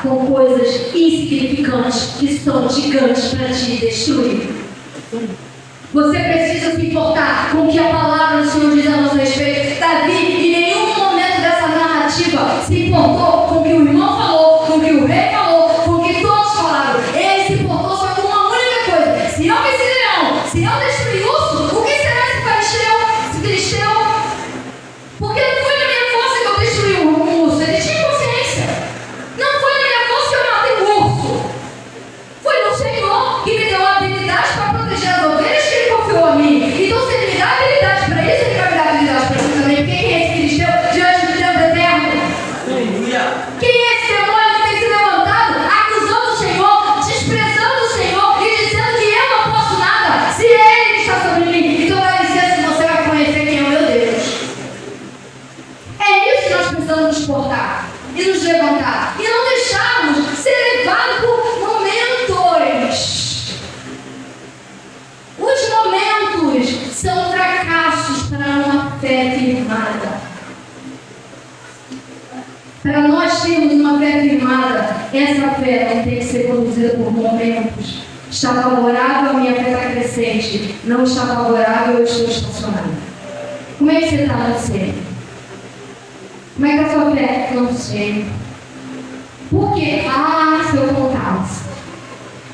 com coisas insignificantes que são gigantes para te destruir. Você precisa se importar com o que a palavra do Senhor diz a nosso respeito. Davi, em nenhum momento dessa narrativa, se importou com o que o irmão falou, com o que o rei falou, com o que todos falaram. Ele se importou só com uma única coisa: se eu vencer leão, se eu destruir urso, o que será esse filisteu? Porque não foi na minha força que eu destruí o urso. Ele tinha consciência. Não foi na minha força que eu matei o urso. Foi no Senhor que me deu a habilidade para proteger as ovelhas que Ele confiou a mim. Então, se Ele me dá habilidade para isso, Ele vai me dar habilidade para isso também. Porque quem é esse filisteu diante do Deus eterno? Quem é esse demônio que tem se levantado, acusando o Senhor, desprezando o Senhor e dizendo que eu não posso nada, se Ele está sobre mim? Então, dá licença, você vai conhecer quem é o meu Deus. É isso que nós precisamos nos portar e nos levantar. E não deixarmos ser levados por momentos. Os momentos são fracassos para uma fé firmada. Para nós termos uma fé firmada, essa fé não tem que ser conduzida por momentos. Está favorável, a minha fé está crescente. Não está favorável, eu estou estacionado. Como é que você está? Não sei. Como é que a sua fé? Não sei. Por quê? Se eu contasse.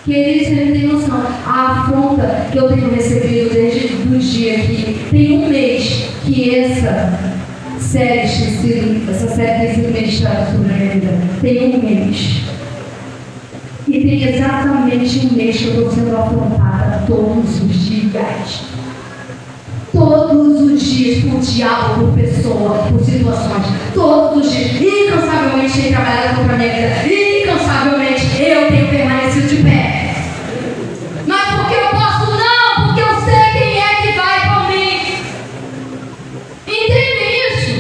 Queridos, você não tem noção. A afronta que eu tenho recebido desde o dia que tem um mês que essa série tem sido ministrada sobre a minha vida. Tem um mês. E tem exatamente um mês que eu estou sendo afrontada todos os dias. Todos os dias, por diabo, por pessoa, por situações. Todos os dias. Incansavelmente tenho trabalhado contra a minha vida. Incansavelmente eu tenho permanecido de pé. Mas porque eu posso? Não, porque eu sei quem é que vai por mim. Entende isso?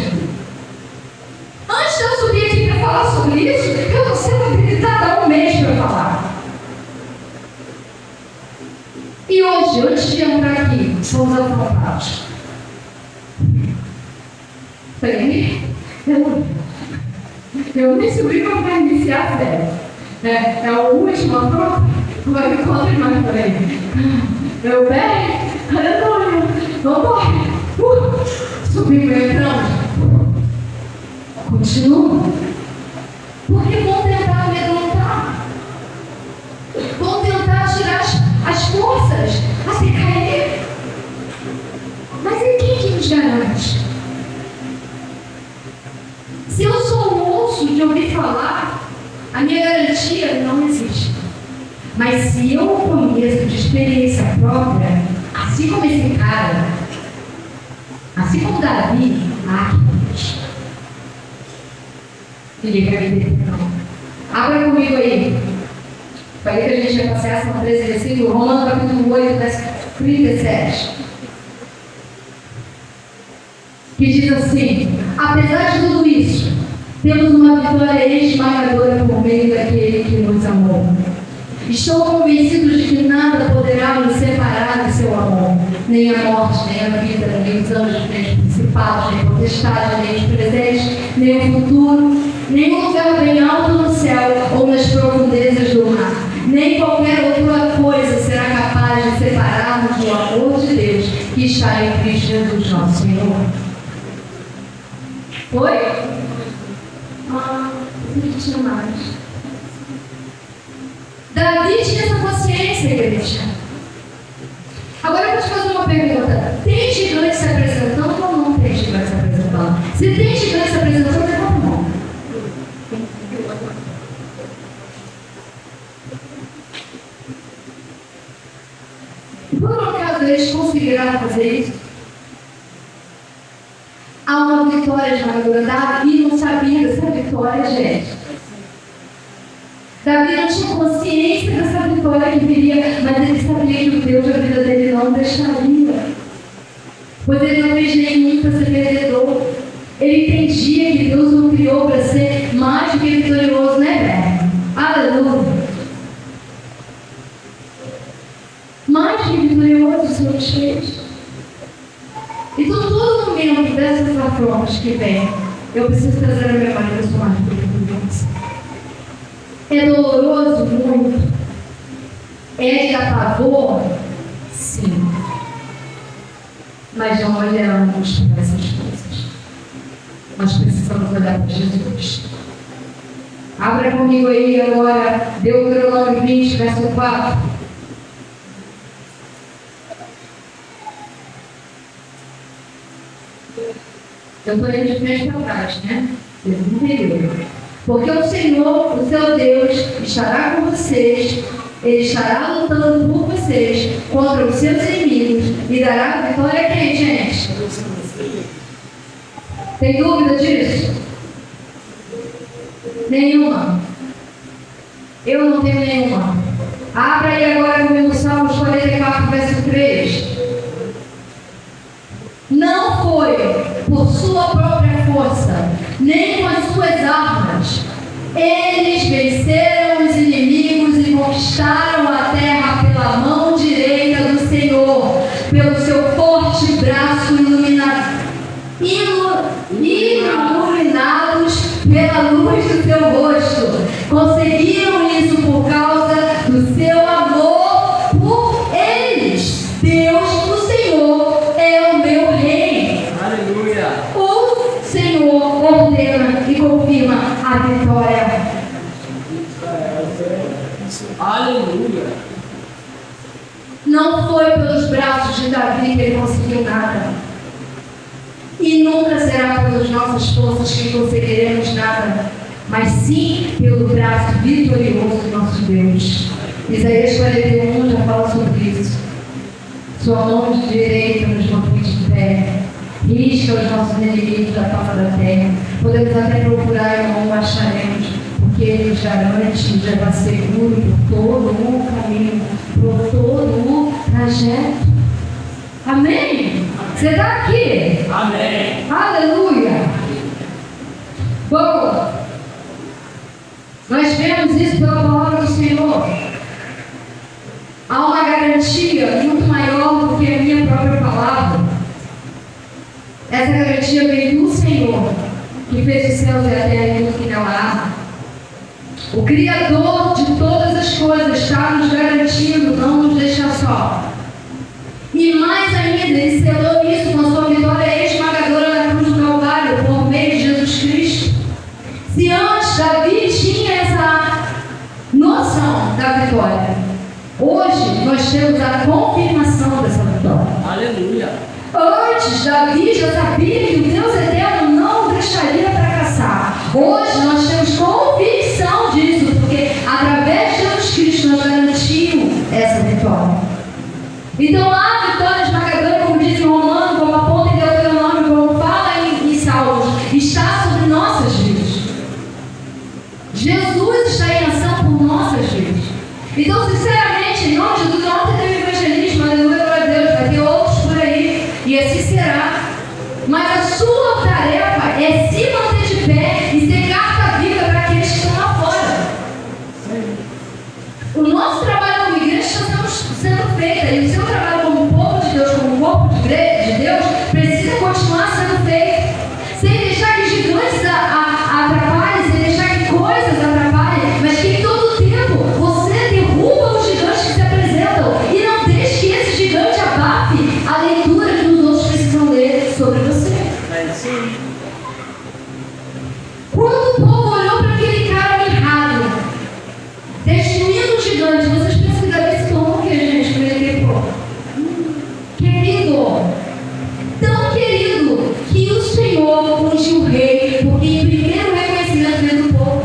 Antes de eu subir aqui para falar sobre isso, eu estou sendo habilitada há um mês para falar. E hoje, antes de entrar aqui, somos afrontados. Falei, eu nem subi para iniciar a série. É a última afronta, vai me contar mais por aí. Meu bem, aleluia, vambora. Subimos e entramos. Continua. Porque vão tentar amedrontar. Vão tentar tirar as forças, até cair. Mas e quem que nos garante? Se eu sou um osso de ouvir falar, a minha garantia não existe. Mas se eu conheço de experiência própria, assim como esse cara, assim como Davi, ele vai me ter não. Abra comigo aí. Falei que a gente ia passar essa 13 versículo, Romanos capítulo 8, verso 37. Que diz assim: apesar de tudo isso, temos uma vitória esmagadora por meio daquele que nos amou. Estou convencido de que nada poderá nos separar do seu amor, nem a morte, nem a vida, nem os anjos, nem os principados, nem a potestade, nem os presentes, nem o futuro, nem um lugar bem alto no céu ou nas profundezas do mar, nem qualquer outra coisa será capaz de separar-nos do amor de Deus que está em Cristo Jesus, nosso Senhor. Foi? Não tinha mais. Davi tinha essa consciência, igreja. Agora eu vou te fazer uma pergunta. Tem gigante se apresentando ou não tem gigante se apresentando? Se tem gigante se apresentando, levanta a mão. Por um acaso eles conseguirão fazer isso? Há uma vitória esmagadora. Davi não sabia dessa vitória, gente. Davi não tinha consciência dessa vitória que viria, mas ele sabia que o Deus da vida dele não deixaria. Pois ele não fez nenhum para ser perdedor. Ele entendia que Deus o criou para ser mais do que vitorioso, né, velho? Aleluia! Mais do que vitorioso, o Senhor nos fez. Então, todo momento dessas afrontas que vem, eu preciso trazer a memória que eu sou mais do que vitorioso. É doloroso muito. É de pavor? Sim. Mas não olhamos para essas coisas. Nós precisamos olhar para Jesus. Abra comigo aí agora, Deuteronômio 20, verso 4. Eu estou indo de frente para trás, né? Vocês entenderam. Porque o Senhor, o seu Deus, estará com vocês. Ele estará lutando por vocês contra os seus inimigos e dará vitória a quem, gente? Tem dúvida disso? Nenhuma. Eu não tenho nenhuma. Abra aí agora comigo Salmos 44, verso 3. Não foi por sua própria força, nem com as suas armas. Eles venceram os inimigos e conquistaram a terra pela mão direita do Senhor, pelo seu forte braço iluminados pela luz do seu rosto. Conseguiram isso por causa do seu amor por eles. Deus, o Senhor, é o meu rei. Aleluia. O Senhor ordena e confirma a vitória. Aleluia. Não foi pelos braços de Davi que ele conseguiu nada. E nunca será pelas nossas forças que conseguiremos nada, mas sim pelo braço vitorioso do nosso Deus. Isaías 41 já fala sobre isso. Sua mão de direita nos mantém de pé, risca os nossos inimigos da face da terra. Podemos até procurar e não acharemos, porque Ele nos garante, já vai seguro por todo o caminho, por todo o trajeto. Amém? Você está aqui? Amém. Aleluia. Bom, nós vemos isso pela palavra do Senhor. Há uma garantia muito maior do que a minha própria palavra. Essa garantia vem do Senhor, que fez os céus e a terra e tudo que nela há. O Criador de todas as coisas está nos garantindo, não nos deixa só. E mais ainda, Ele selou isso com a sua vitória esmagadora na cruz do Calvário, por meio de Jesus Cristo. Se antes Davi tinha essa noção da vitória, hoje nós temos a confirmação dessa vitória. Aleluia. Antes, Davi já sabia que o Deus eterno não o deixaria fracassar. Hoje nós temos convicção disso, porque através de Jesus Cristo nós garantimos essa vitória. Então há vitória esmagadora, como diz em Romano, como aponta em Deuteronômio, como fala em Salmos, está sobre nossas vidas. Jesus está em ação por nossas vidas. Então, sinceramente, em nome de Jesus, ontem teve evangelismo, aleluia, glória a Deus, vai ter outros por aí, e assim será. Mas a sua tarefa é se manter de pé e ser carta viva para aqueles que estão lá fora. O nosso trabalho como igreja está sendo feito, e o seu trabalho como povo de Deus, como corpo de Deus, precisa continuar sendo feito, sem deixar que gigantes atrapalhem, sem deixar que coisas atrapalhem, mas que em todo tempo você derruba os gigantes que se apresentam e não deixe que esse gigante abafe a leitura que os outros precisam ler sobre você. Quando o povo olhou para aquele cara mirrado, destruindo o gigante, vocês pensam que Davi se tornou o que, gente? Para ele ter querido, tão querido, que o Senhor ungiu o rei, porque em primeiro reconhecimento veio do povo.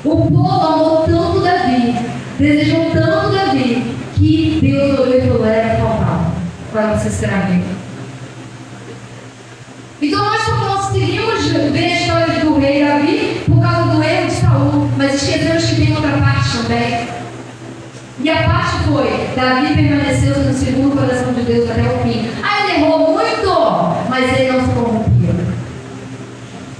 O povo amou tanto Davi, desejou tanto Davi, que Deus olhou e falou: era faltava, para você será rei. Então nós só conseguimos ver a história do rei Davi por causa do erro de Saul, mas esquecemos que tem outra parte também. E a parte foi: Davi permaneceu no segundo coração de Deus até o fim. Ele errou muito, mas ele não se corrompeu.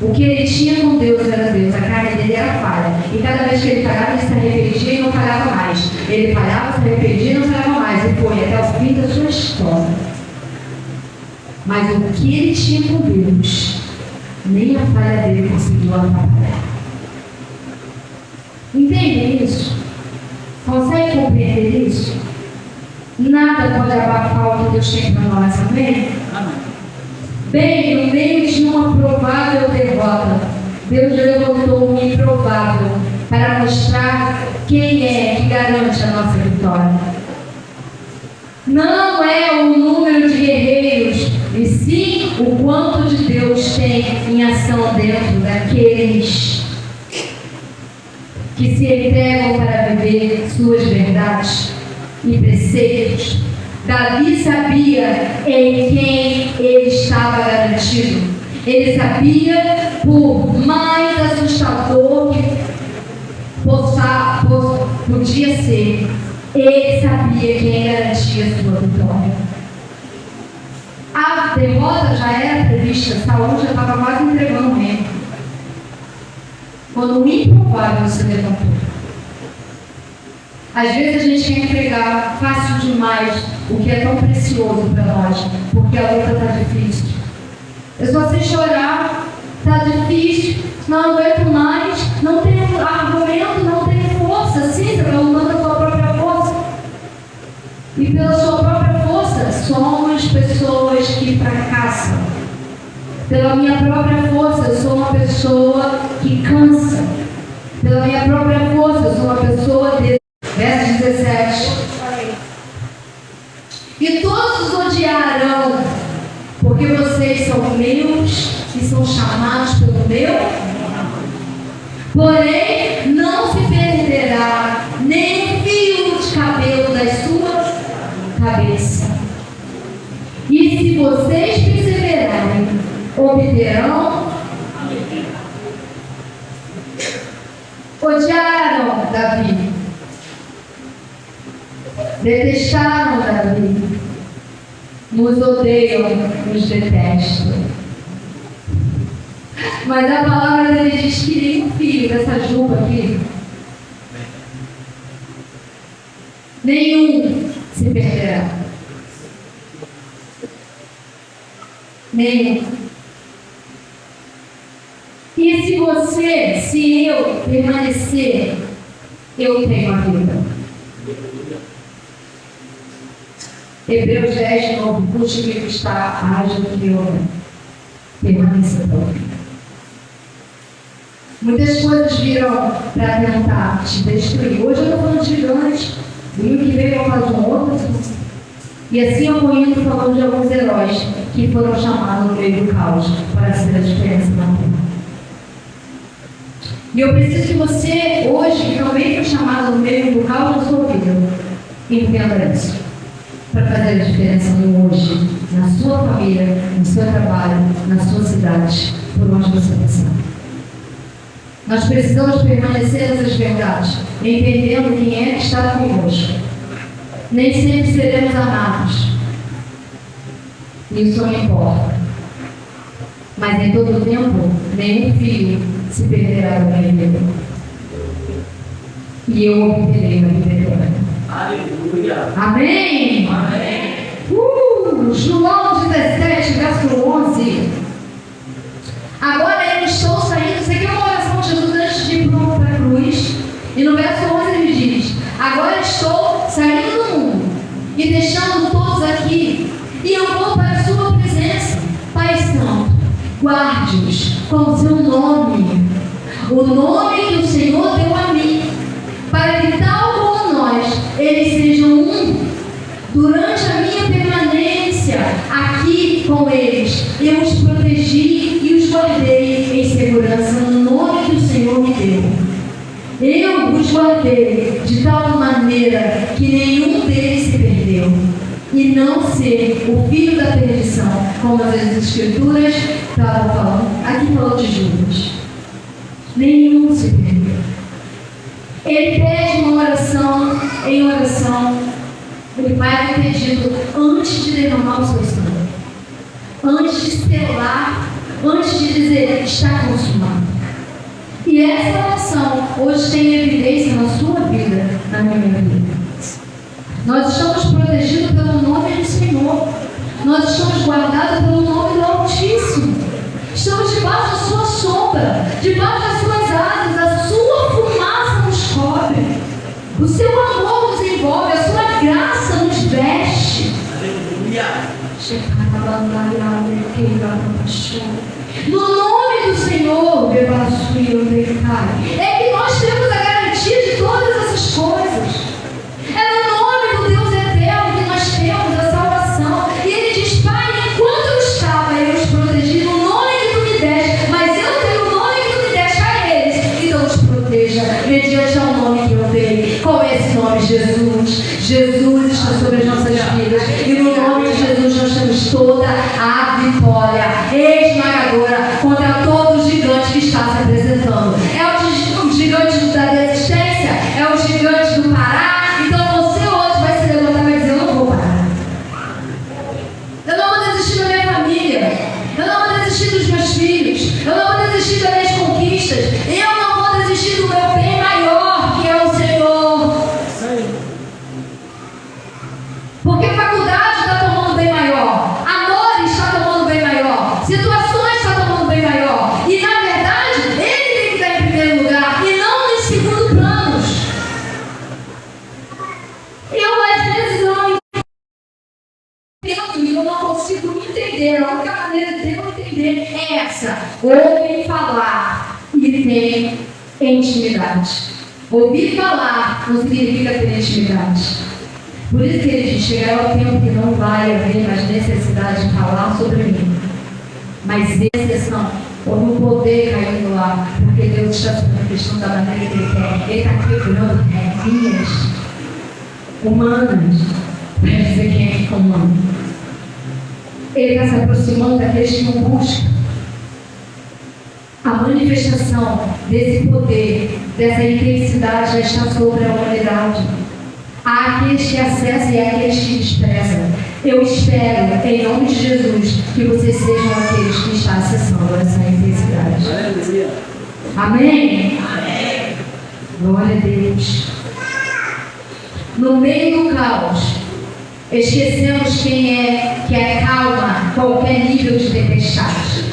O que ele tinha com Deus era Deus, a carne dele era falha. E cada vez que ele falhava, ele se arrependia e não falhava mais. Ele falhava, se arrependia e não falhava mais. E foi até o fim da sua história. Mas o que ele tinha com Deus, nem a falha dele conseguiu atrapalhar. Entende isso? Consegue compreender isso? Nada pode abafar o que Deus tem para nós, amém? Bem, no meio de uma provável derrota, Deus levantou um improvável para mostrar quem é que garante a nossa vitória. Não é o número de guerreiros, e sim o quanto de Deus tem em ação dentro daqueles que se entregam para viver suas verdades e preceitos. Davi sabia em quem ele estava garantido. Ele sabia, por mais assustador que podia ser, ele sabia quem garantia a sua vitória. A derrota já era prevista, Saul já estava quase entregando o reino, quando o improvável se levantou. Às vezes a gente quer entregar fácil demais o que é tão precioso para nós, porque a luta está difícil. É só você chorar, está difícil, não aguento mais, não tenho argumento, não tenho força. Sim, você está lutando a sua própria força. E pela sua própria força, somos pessoas que fracassam. Pela minha própria força, eu sou uma pessoa que cansa. Pela minha própria força, eu sou uma pessoa de... Verso 17. E todos os odiarão, porque vocês são meus e são chamados pelo meu. Porém, não se perderá nem um fio de cabelo da sua cabeça. E se vocês perseverarem, obterão. Odiaram Davi. Detestaram Davi. Nos odeiam, nos detestam. Mas a palavra dele diz que nenhum filho dessa juba aqui, nenhum se perderá. Nenhum. E se você, se eu permanecer, eu tenho a vida. Hebreus 10, de novo, busque que está, haja que eu permaneça até o fim. Muitas coisas viram para tentar te destruir. Hoje eu estou falando de gigantes, o que veio ao caso de um outro. E assim eu vou indo falando de alguns heróis que foram chamados no meio do caos para ser a diferença na terra. E eu preciso que você, hoje, que também foi chamado no meio do caos da sua vida, entenda isso. Para fazer a diferença no hoje, na sua família, no seu trabalho, na sua cidade, por onde você passar. Nós precisamos permanecer nessas verdades, entendendo quem é que está conosco. Nem sempre seremos amados. Isso não importa. Mas em todo tempo, nenhum filho se perderá da minha vida. E eu obterei a vida eterna. Aleluia. Amém? Amém. João 17, verso 11. Agora eu estou saindo. Isso aqui é uma oração de Jesus antes de ir para a cruz. E no verso 11 ele diz: agora estou saindo do mundo e deixando todos aqui. E eu vou para a sua presença. Pai Santo, guarde-os com o seu nome. O nome que o Senhor deu a mim. Para que tal como nós, eles sejam um. Durante a minha permanência aqui com eles, eu os protegi e os guardei em segurança no nome que o Senhor me deu. Eu os guardei de tal maneira que nenhum deles se perdeu, e não ser o filho da perdição, como as Escrituras estavam falando. Aqui falou de Judas. Nenhum se perdeu. Ele pede uma oração, em oração, ele faz um pedido antes de derramar o seu sangue, antes de selar, antes de dizer está consumado. E essa oração hoje tem evidência na sua vida, na minha vida. Nós estamos protegidos pelo nome do Senhor, nós estamos guardados pelo nome do Altíssimo, estamos debaixo da sua sombra, debaixo das suas asas, a sua fumaça nos O seu amor nos envolve, a sua graça nos veste. No nome do Senhor, é que nós temos a garantia de todas essas coisas. É no nome do Deus eterno que nós temos a salvação. E Ele diz: Pai, enquanto eu estava, eu os protegi no nome que tu me deste, mas eu tenho o nome que tu me deste a eles, então os proteja mediante ao nome que eu dei. Qual é esse nome? Jesus. Jesus está sobre as nossas vidas, e no nome de Jesus nós temos toda a vitória esmagadora contra todo o gigante que está se apresentando. É o gigante da resistência, é o gigante do parar. Então você hoje vai se levantar e vai dizer: eu não vou parar, eu não vou desistir da minha família, eu não vou desistir dos meus filhos, eu não vou desistir das minhas conquistas, eu não vou desistir do meu bem maior, que é o Senhor. Porque faculdade está tomando bem maior, amor está tomando bem maior, situações estão tomando bem maior, e na verdade Ele tem que estar em primeiro lugar e não em segundo planos. Eu às vezes não entendo e eu não consigo entender. A única maneira de eu entender é essa: ouvir falar e ter intimidade. Ouvir falar não significa ter intimidade. Por isso que Ele diz: chegará o tempo que não vai haver mais necessidade de falar sobre mim, mas exceção, ou o poder caindo lá, porque Deus está se manifestando da maneira que Ele quer. Ele está quebrando regrinhas humanas para dizer quem é que comanda. Ele está se aproximando daqueles que não buscam. A manifestação desse poder, dessa intensidade já está sobre a humanidade. Há aqueles que acessam e há aqueles que desprezam. Eu espero, em nome de Jesus, que vocês sejam aqueles que estão acessando essa intensidade. Amém? Amém. Glória a Deus. No meio do caos, esquecemos que acalma qualquer nível de tempestade.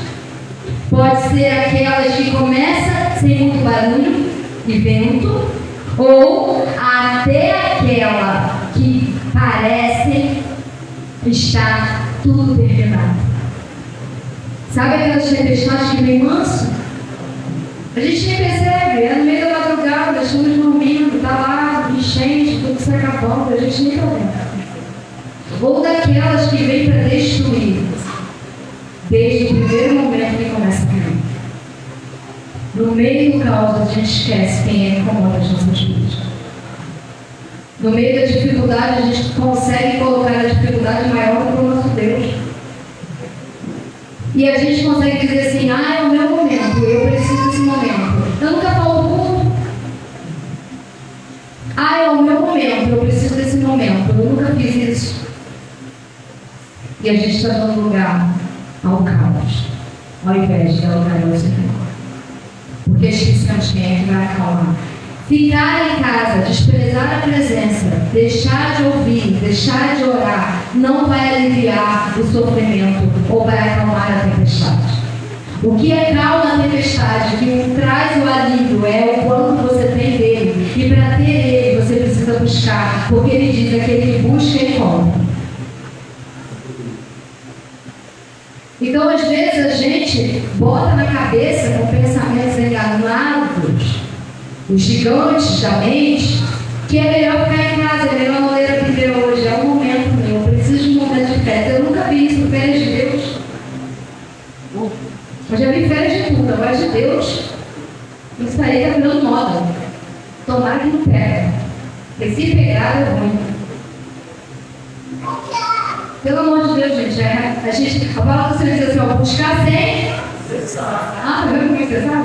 Pode ser aquelas que começam sem muito barulho e vento, ou até aquela que parece estar tudo terminado. Sabe aquelas tempestades que vem manso? A gente nem percebe, é no meio da madrugada, estamos dormindo, está lá, enchente, tudo se acabando, a gente nem está vendo. Ou daquelas que vêm para destruir, desde o primeiro momento que começa a cair. No meio do caos, a gente esquece quem é que comanda as nossas vidas. No meio da dificuldade, a gente consegue colocar a dificuldade maior do que o nosso Deus. E a gente consegue dizer assim: é o meu momento, eu preciso desse momento. Eu nunca falo muito. É o meu momento, eu preciso desse momento. Eu nunca fiz isso. E a gente está dando lugar ao caos, ao invés de dar lugar ao Senhor. Porque esquecemos quem é que vai acalmar. Ficar em casa, desprezar a presença, deixar de ouvir, deixar de orar, não vai aliviar o sofrimento ou vai acalmar a tempestade. O que acalma a tempestade, o que traz o alívio, é o quanto você tem dele. E para ter ele, você precisa buscar, porque ele diz: aquele que busca, encontra. Então, às vezes, a gente bota na cabeça com pensamentos enganados, os gigantes da mente, que é melhor ficar em casa, é melhor não ler a Bíblia hoje, é um momento meu, eu preciso de um momento de festa. Eu nunca vi isso, férias de Deus. Eu já vi férias de tudo, agora de Deus, isso aí está virando moda. Tomara que não pega, porque se pegar é ruim. Pelo amor de Deus, gente, a palavra do Senhor diz assim: buscar sem cessar. Tá vendo como é cessar?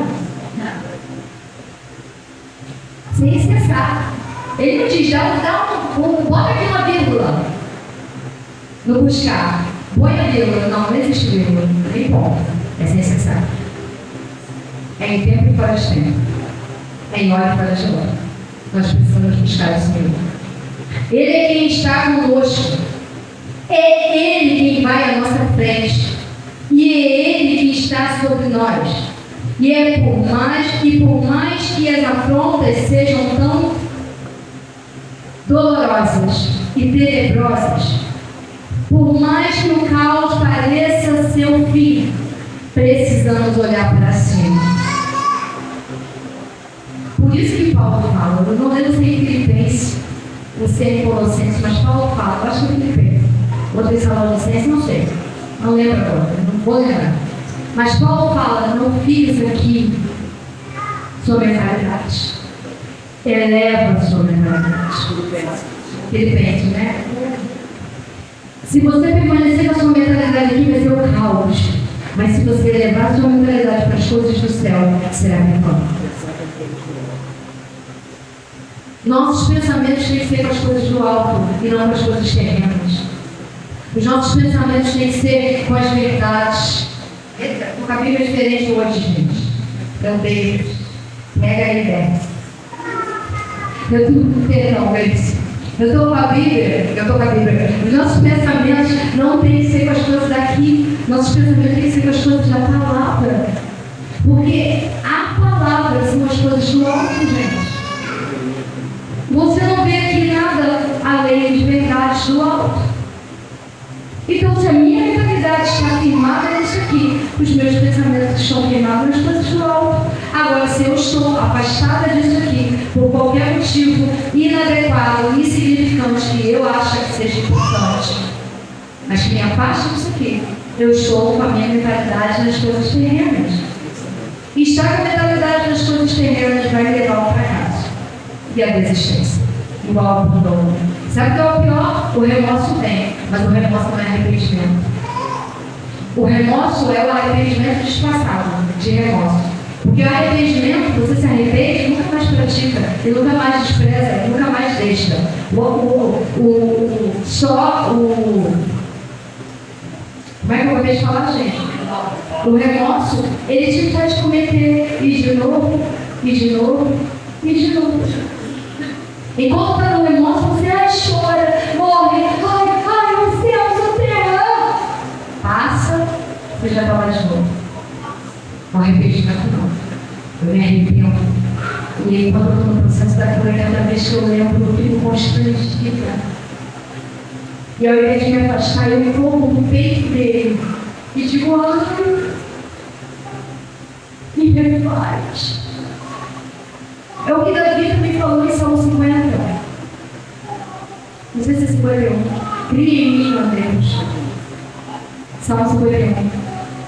Sem cessar. Ele não diz: bota aqui uma vírgula no buscar. Põe a vírgula. Não existe vírgula. Nem importa. É sem cessar. É em tempo e fora de tempo. É em hora e fora de hora. Nós precisamos buscar o Senhor. Ele é quem está conosco. É Ele quem vai à nossa frente. E é Ele que está sobre nós. E por mais que as afrontas sejam tão dolorosas e tenebrosas, por mais que o caos pareça seu fim, precisamos olhar para cima. Por isso que Paulo fala, eu não lembro se é em Filipenses, ou se é em Colossenses, mas Paulo fala, eu acho que é em Filipenses, ou Tessalonicenses, não sei, não lembro agora, não vou lembrar. Mas Paulo fala, não fiz aqui sobre mentalidade, eleva sobre mentalidade. Filipenses, né? Se você permanecer com a sua mentalidade aqui, vai ser o caos. Mas se você levar a sua mentalidade para as coisas do céu, será melhor. Nossos pensamentos têm que ser com as coisas do alto e não com as coisas terrenas. Os nossos pensamentos têm que ser com as verdades. O caminho é diferente hoje, gente. Meu Deus. Mega ideia. Eu estou com a Bíblia. Os nossos pensamentos não têm que ser com as coisas daqui. Nossos pensamentos têm que ser com as coisas da palavra. Porque a palavra são as coisas do alto, gente. Você não vê aqui nada além de verdades do alto. Então, se a minha mentalidade está firmada nisso aqui, os meus pensamentos estão firmados nas coisas do alto. Agora, se eu estou afastada disso aqui, por qualquer motivo inadequado, insignificante, que eu acho que seja importante, mas que me afaste disso aqui, eu estou com a minha mentalidade nas coisas terrenas. E estar com a mentalidade nas coisas terrenas vai me levar ao fracasso e à desistência, igual ao abandono. Sabe o que é o pior? O remorso vem, mas o remorso não é arrependimento. O remorso é o arrependimento disfarçado de remorso. Porque o arrependimento, você se arrepende, nunca mais pratica, e nunca mais despreza, e nunca mais deixa. Como é que eu acabei de falar, gente? O remorso, ele te faz cometer e de novo, e de novo, e de novo. Enquanto está no remorso, você chora, morre, ai, meu Deus, passa, você já está lá de novo. O arrependimento não. Eu me arrependo. E aí, quando eu estou no processo da cura, cada vez que eu lembro, eu fico constrangida. E ao invés de me afastar, eu corro no peito dele e digo, ai, me refaz. É o que Davi também falou em Salmo 50. Não sei se é 51. Cria em mim, ó Deus. Salmo 51.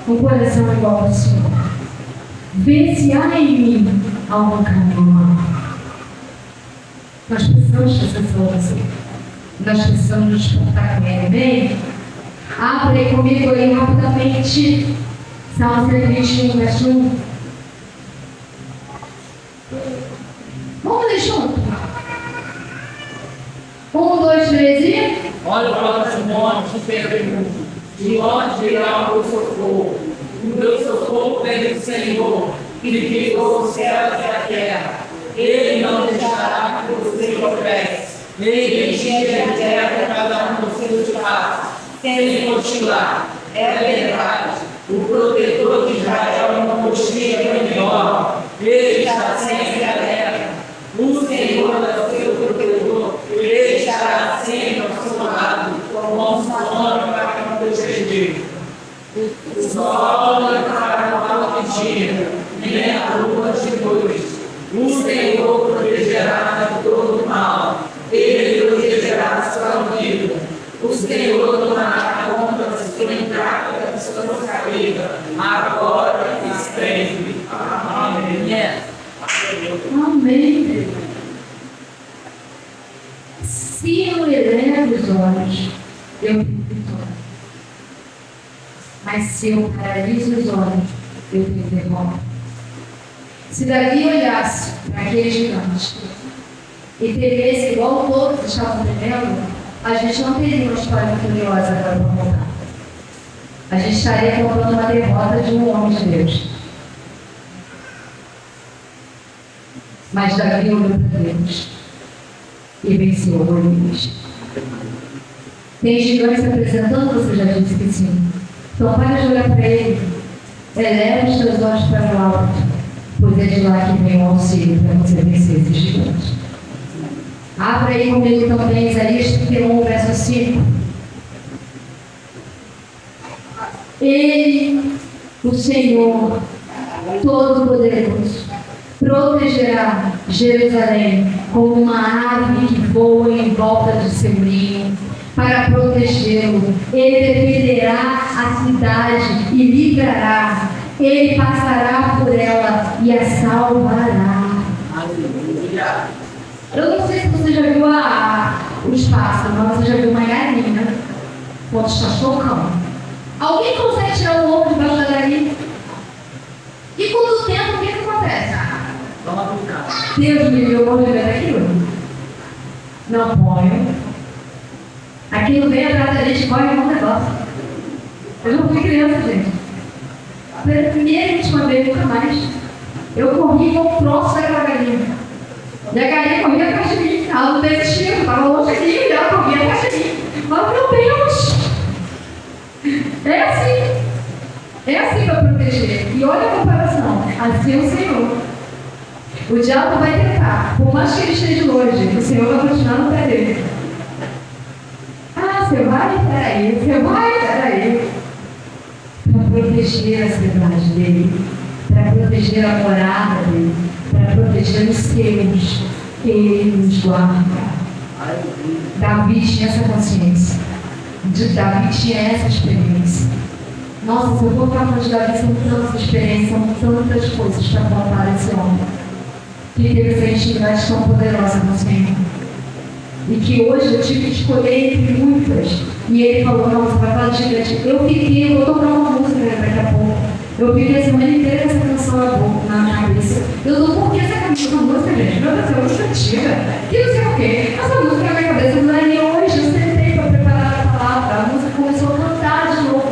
Um coração igual ao Senhor. Vê se há em mim algum caminho mau. Nós precisamos dessa solução. Nós precisamos nos portar com ele. Bem, abre aí comigo aí rapidamente. Salmo 121, verso 1. Vamos ler junto. 1, 2, 3 e... Olha para os montes e pergunto, de onde virá o meu socorro? O meu socorro vem do Senhor, que criou os céus e a terra. Ele não deixará que você tropece. Ele enche a terra cada um no seu espaço, sem cochilar. É verdade. O protetor de Israel não cochila nem dorme. Ele está sempre alerta. O Senhor é o seu protetor. Ele estará sempre ao seu lado, como um sono para não proteger. O sol não fará mal de dia, nem a lua de noite. O Senhor protegerá de todo mal. Ele protegerá a sua vida. O Senhor tomará conta da sua entrada e da sua saída, agora e sempre. Amém. Amém. Se eu elevo os olhos, eu tenho vitória. Mas se eu paraliso os olhos, eu tenho derrota. Se Davi olhasse para aquele gigante e temesse igual todos estavam temendo, a gente não teria uma história curiosa para contar. A gente estaria contando uma derrota de um homem de Deus. Mas Davi olhou para Deus e venceu o Golias. Tem gigantes se apresentando, você já disse que sim. Então para de olhar para ele, eleva os teus olhos para o alto, pois é de lá que vem o auxílio para você vencer esse gigante. Abra aí comigo também Isaías 31, verso 5. Ele, o Senhor, Todo-Poderoso, protegerá Jerusalém como uma ave que voa em volta de seu ninho, para protegê-lo. Ele defenderá a cidade e livrará. Ele passará por ela e a salvará. Aleluia. Eu não sei se você já viu os pássaros, mas você já viu uma galinha quando está chocando. Alguém consegue tirar o ovo debaixo da galinha? E quando tenta, o que acontece? Deus me deu o ovo daquilo? Não ponho. Aquilo vem atrás da gente, corre um negócio. Eu não fui criança, gente. Pela primeira e última vez, nunca mais. Eu corri com o troço daquela galinha. E a galinha corria atrás de mim. Ela não desistia, estava longe aqui e ela corria atrás de mim. Mas, meu Deus! É assim. É assim para proteger. E olha a comparação. Assim é o Senhor. O diabo vai tentar. Por mais que ele esteja longe, o Senhor vai continuar no pé dele. Ah, você vai? Peraí. Você vai? Peraí. Para proteger a cidade dele. Para proteger a morada dele. Para proteger os seus. Ele nos guarda. Davi tinha essa consciência. Davi tinha essa experiência. Nossa, se eu for falar de Davi, são tantas experiências, são tantas coisas para contar desse homem. Que teve essa intimidade tão poderosa com o Senhor. E que hoje eu tive que escolher entre muitas. E ele falou, não, você vai falar de gigante. Eu vou tocar uma música daqui a pouco. Eu fiquei a semana inteira com essa canção na minha cabeça. Eu não por que essa música, gente? Meu Deus, é música antiga. Que não sei o quê. Essa música na minha cabeça, e hoje eu sentei para preparar a palavra. A música começou a cantar de novo.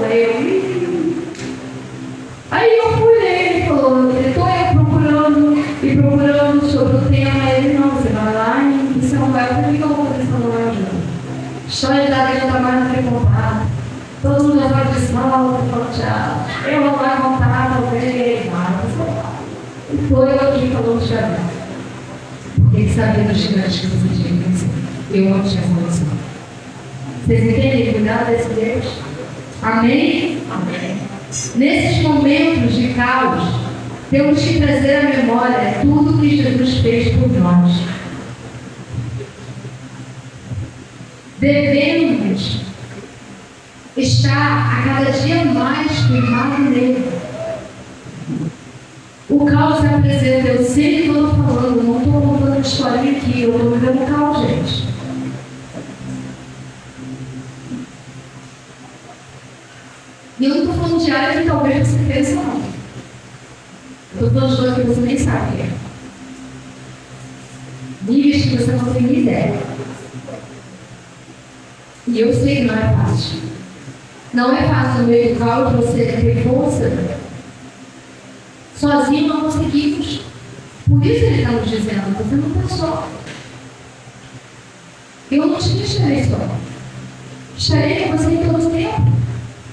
Aí eu fui ler, ele falou, estou procurando sobre o tema. Ele, não, você vai lá e você não vai. Eu falei, o que eu vou fazer essa loja? História de Davi já está mais do que contada. Todo mundo já vai de salto, tchau. Eu vou lá contar, talvez, mas e foi eu que falou de Davi. Porque ele sabia dos gigantes que você tinha que vencer. Eu não tinha solução. Vocês entendem? Cuidado desse Deus. Amém? Amém. Nesses momentos de caos, temos que trazer à memória tudo que Jesus fez por nós. Devemos estar a cada dia mais firmado nele. O caos se apresenta, eu sei que eu estou falando, não estou contando história aqui, eu estou vivendo o caos, gente. E eu não estou falando de área que talvez você pense não. Eu estou falando de coisa que você nem sabe. Níveis que você não tem nem ideia. E eu sei que não é fácil. Não é fácil no meio do caos você ter força. Sozinho não conseguimos. Por isso ele está nos dizendo, você não está só. Eu não te deixarei só. Estarei com você em todo o tempo.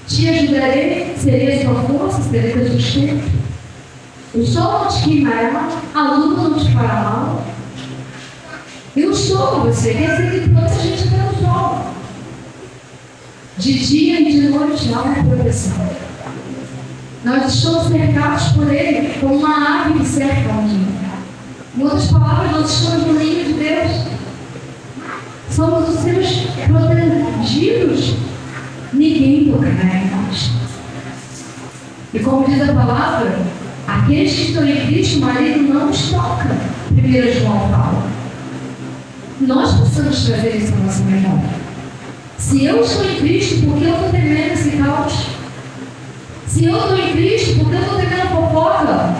Te ajudarei, serei a sua força, serei teu sustento. O sol não te queimará, a lua não te fará mal. Eu estou com você, quer dizer que toda a gente vê o sol. De dia e de noite há uma proteção. Nós estamos cercados por ele, como uma ave que cerca um ninho. Em outras palavras, nós estamos no ninho de Deus. Somos os seus protegidos. Ninguém tocará em nós. E como diz a palavra, aqueles que estão em Cristo, o marido não os toca. 1 João fala. Nós precisamos trazer isso na nossa memória. Se eu estou em Cristo, por que eu estou temendo esse caos? Se eu estou em Cristo, por que eu estou temendo a fofoca?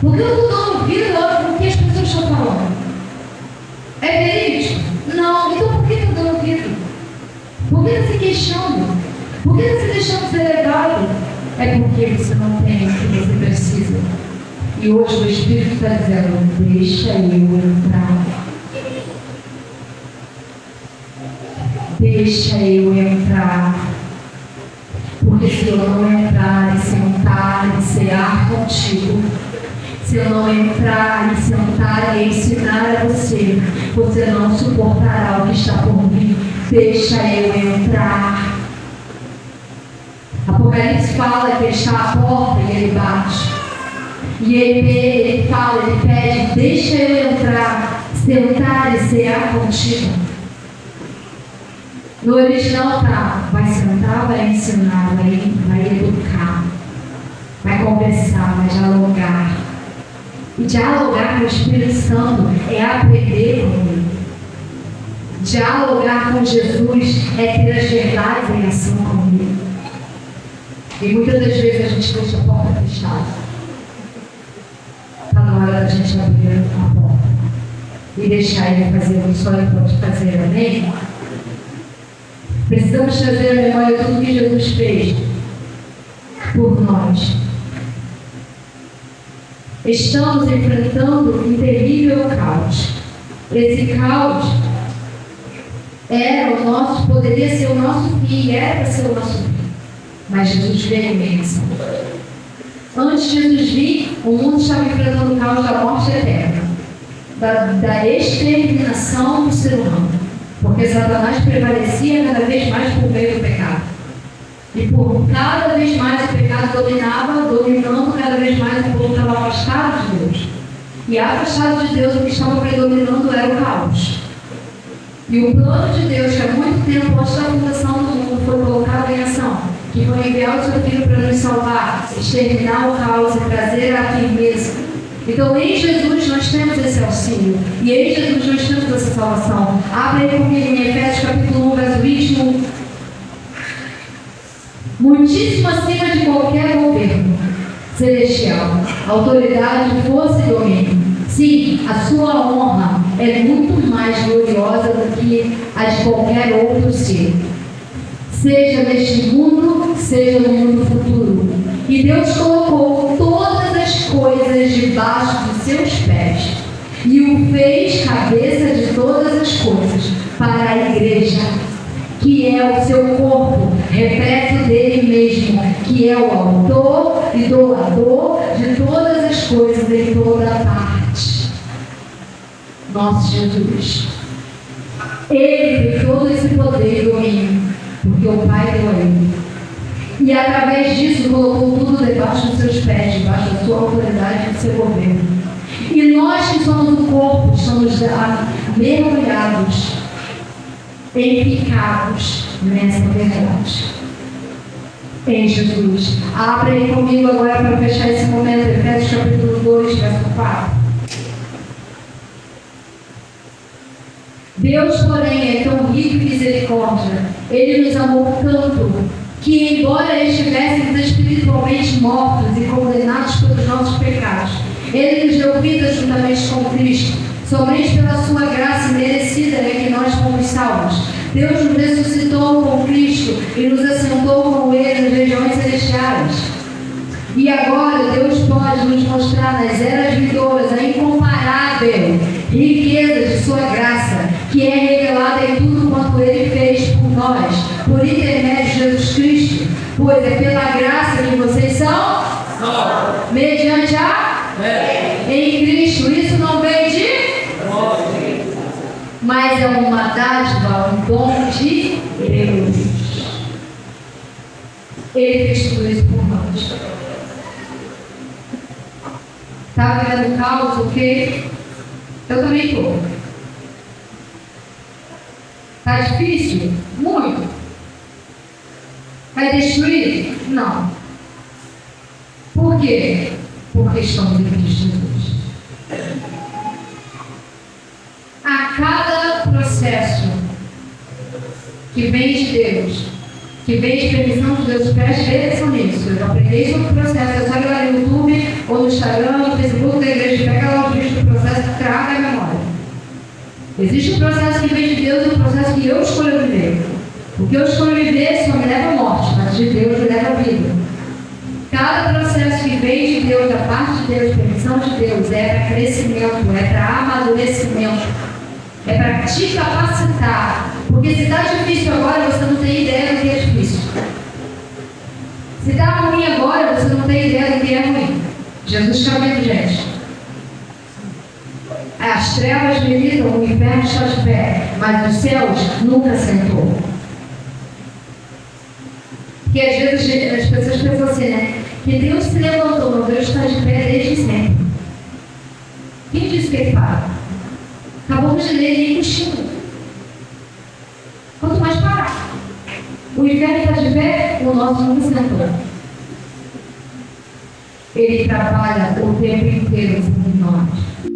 Por que eu estou dando ouvido ao que as pessoas estão falando? É verídico? Não. Então por que eu estou dando ouvido? Por que está se queixando? Por que está se deixando ser levado? É porque você não tem o que você precisa. E hoje o Espírito está dizendo, deixa eu entrar. Deixa eu entrar. Porque se eu não entrar e sentar e cear contigo, se eu não entrar e sentar e ensinar a você, você não suportará o que está por vir. Deixa eu entrar. Apocalipse fala que ele está à porta e ele bate. E ele fala, ele pede, deixa eu entrar, sentar e cear contigo. No original tá, vai sentar, vai ensinar, vai educar, vai conversar, vai dialogar. E dialogar com o Espírito Santo é aprender com ele. Dialogar com Jesus é ter as verdades em ação com ele. E muitas das vezes a gente deixa a porta fechada. Está na hora da gente abrir a porta e deixar ele fazer o que só ele pode fazer, amém? Precisamos trazer à memória tudo que Jesus fez por nós. Estamos enfrentando um terrível caos. Esse caos poderia ser o nosso fim, era para ser o nosso fim. Mas Jesus veio mesmo. Antes de Jesus vir, o mundo estava enfrentando o caos da morte eterna, da exterminação do ser humano. Porque Satanás prevalecia cada vez mais por meio do pecado. E por cada vez mais o pecado dominando cada vez mais o povo estava afastado de Deus. E afastado de Deus, o que estava predominando era o caos. E o plano de Deus, que há muito tempo antes da fundação do mundo foi colocado em ação, que foi enviar o seu Filho para nos salvar, exterminar o caos e trazer a firmeza. Então, em Jesus nós temos esse auxílio. E em Jesus nós temos essa salvação. Abre aí comigo em Efésios capítulo 1, verso 21. Muitíssimo acima de qualquer governo celestial, autoridade, força e domínio. Sim, a sua honra é muito mais gloriosa do que a de qualquer outro ser. Seja neste mundo, seja no mundo futuro. E Deus colocou todas as coisas debaixo dos seus pés e o fez cabeça de todas as coisas para a igreja, que é o seu corpo, repleto dele mesmo, que é o autor e doador de todas as coisas em toda parte. Nosso Jesus. Ele tem todo esse poder e domínio, porque o Pai deu a ele. E através disso colocou tudo debaixo dos seus pés, debaixo da sua autoridade e do seu governo. E nós que somos o corpo, estamos mergulhados, edificados nessa verdade. Em Jesus. Abre aí comigo agora para fechar esse momento, Efésios capítulo 2, verso 4. Deus, porém, é tão rico em misericórdia. Ele nos amou tanto que, embora estivéssemos espiritualmente mortos e condenados pelos nossos pecados, Ele nos deu vida juntamente com Cristo. Somente pela sua graça merecida é que nós fomos salvos. Deus nos ressuscitou com Cristo e nos assentou com Ele nas regiões celestiais. E agora Deus pode nos mostrar nas eras vindouras a incomparável riqueza de sua graça, que é revelada em tudo quanto Ele fez por nós, por intermédio de Jesus Cristo. Pois é pela graça que vocês são mediante a em Cristo. Isso não vem de mas é uma dádiva, um dom de Deus. Ele fez tudo isso por nós. Está vendo o caos? O quê? Eu também estou. Está difícil? Muito. Vai destruir? Não. Por quê? Porque estamos em Cristo Jesus. A cada processo que vem de Deus, que vem de permissão de Deus, preste atenção nisso. Eu aprendi sobre o processo. É só ir lá no YouTube, ou no Instagram, no Facebook da igreja, pega lá o vídeo do processo e traga a memória. Existe um processo que vem de Deus e um processo que eu escolho viver. O que eu escolho viver só me leva à morte, mas de Deus me leva à vida. Cada processo que vem de Deus, da parte de Deus, permissão de Deus, é para crescimento, é para amadurecimento. É para te capacitar. Porque se está difícil agora, você não tem ideia do que é difícil. Se está ruim agora, você não tem ideia do que é ruim. Jesus está vendo, gente. As trevas militam, o inferno está de pé, mas os céus nunca sentou. Porque às vezes as pessoas pensam assim, né? Que Deus se levantou, mas Deus está de pé desde sempre. Quem disse que ele para? Acabamos de ler ele cochila. Quanto mais parar. O inferno está de pé, o nosso nunca sentou. Ele trabalha o tempo inteiro por nós.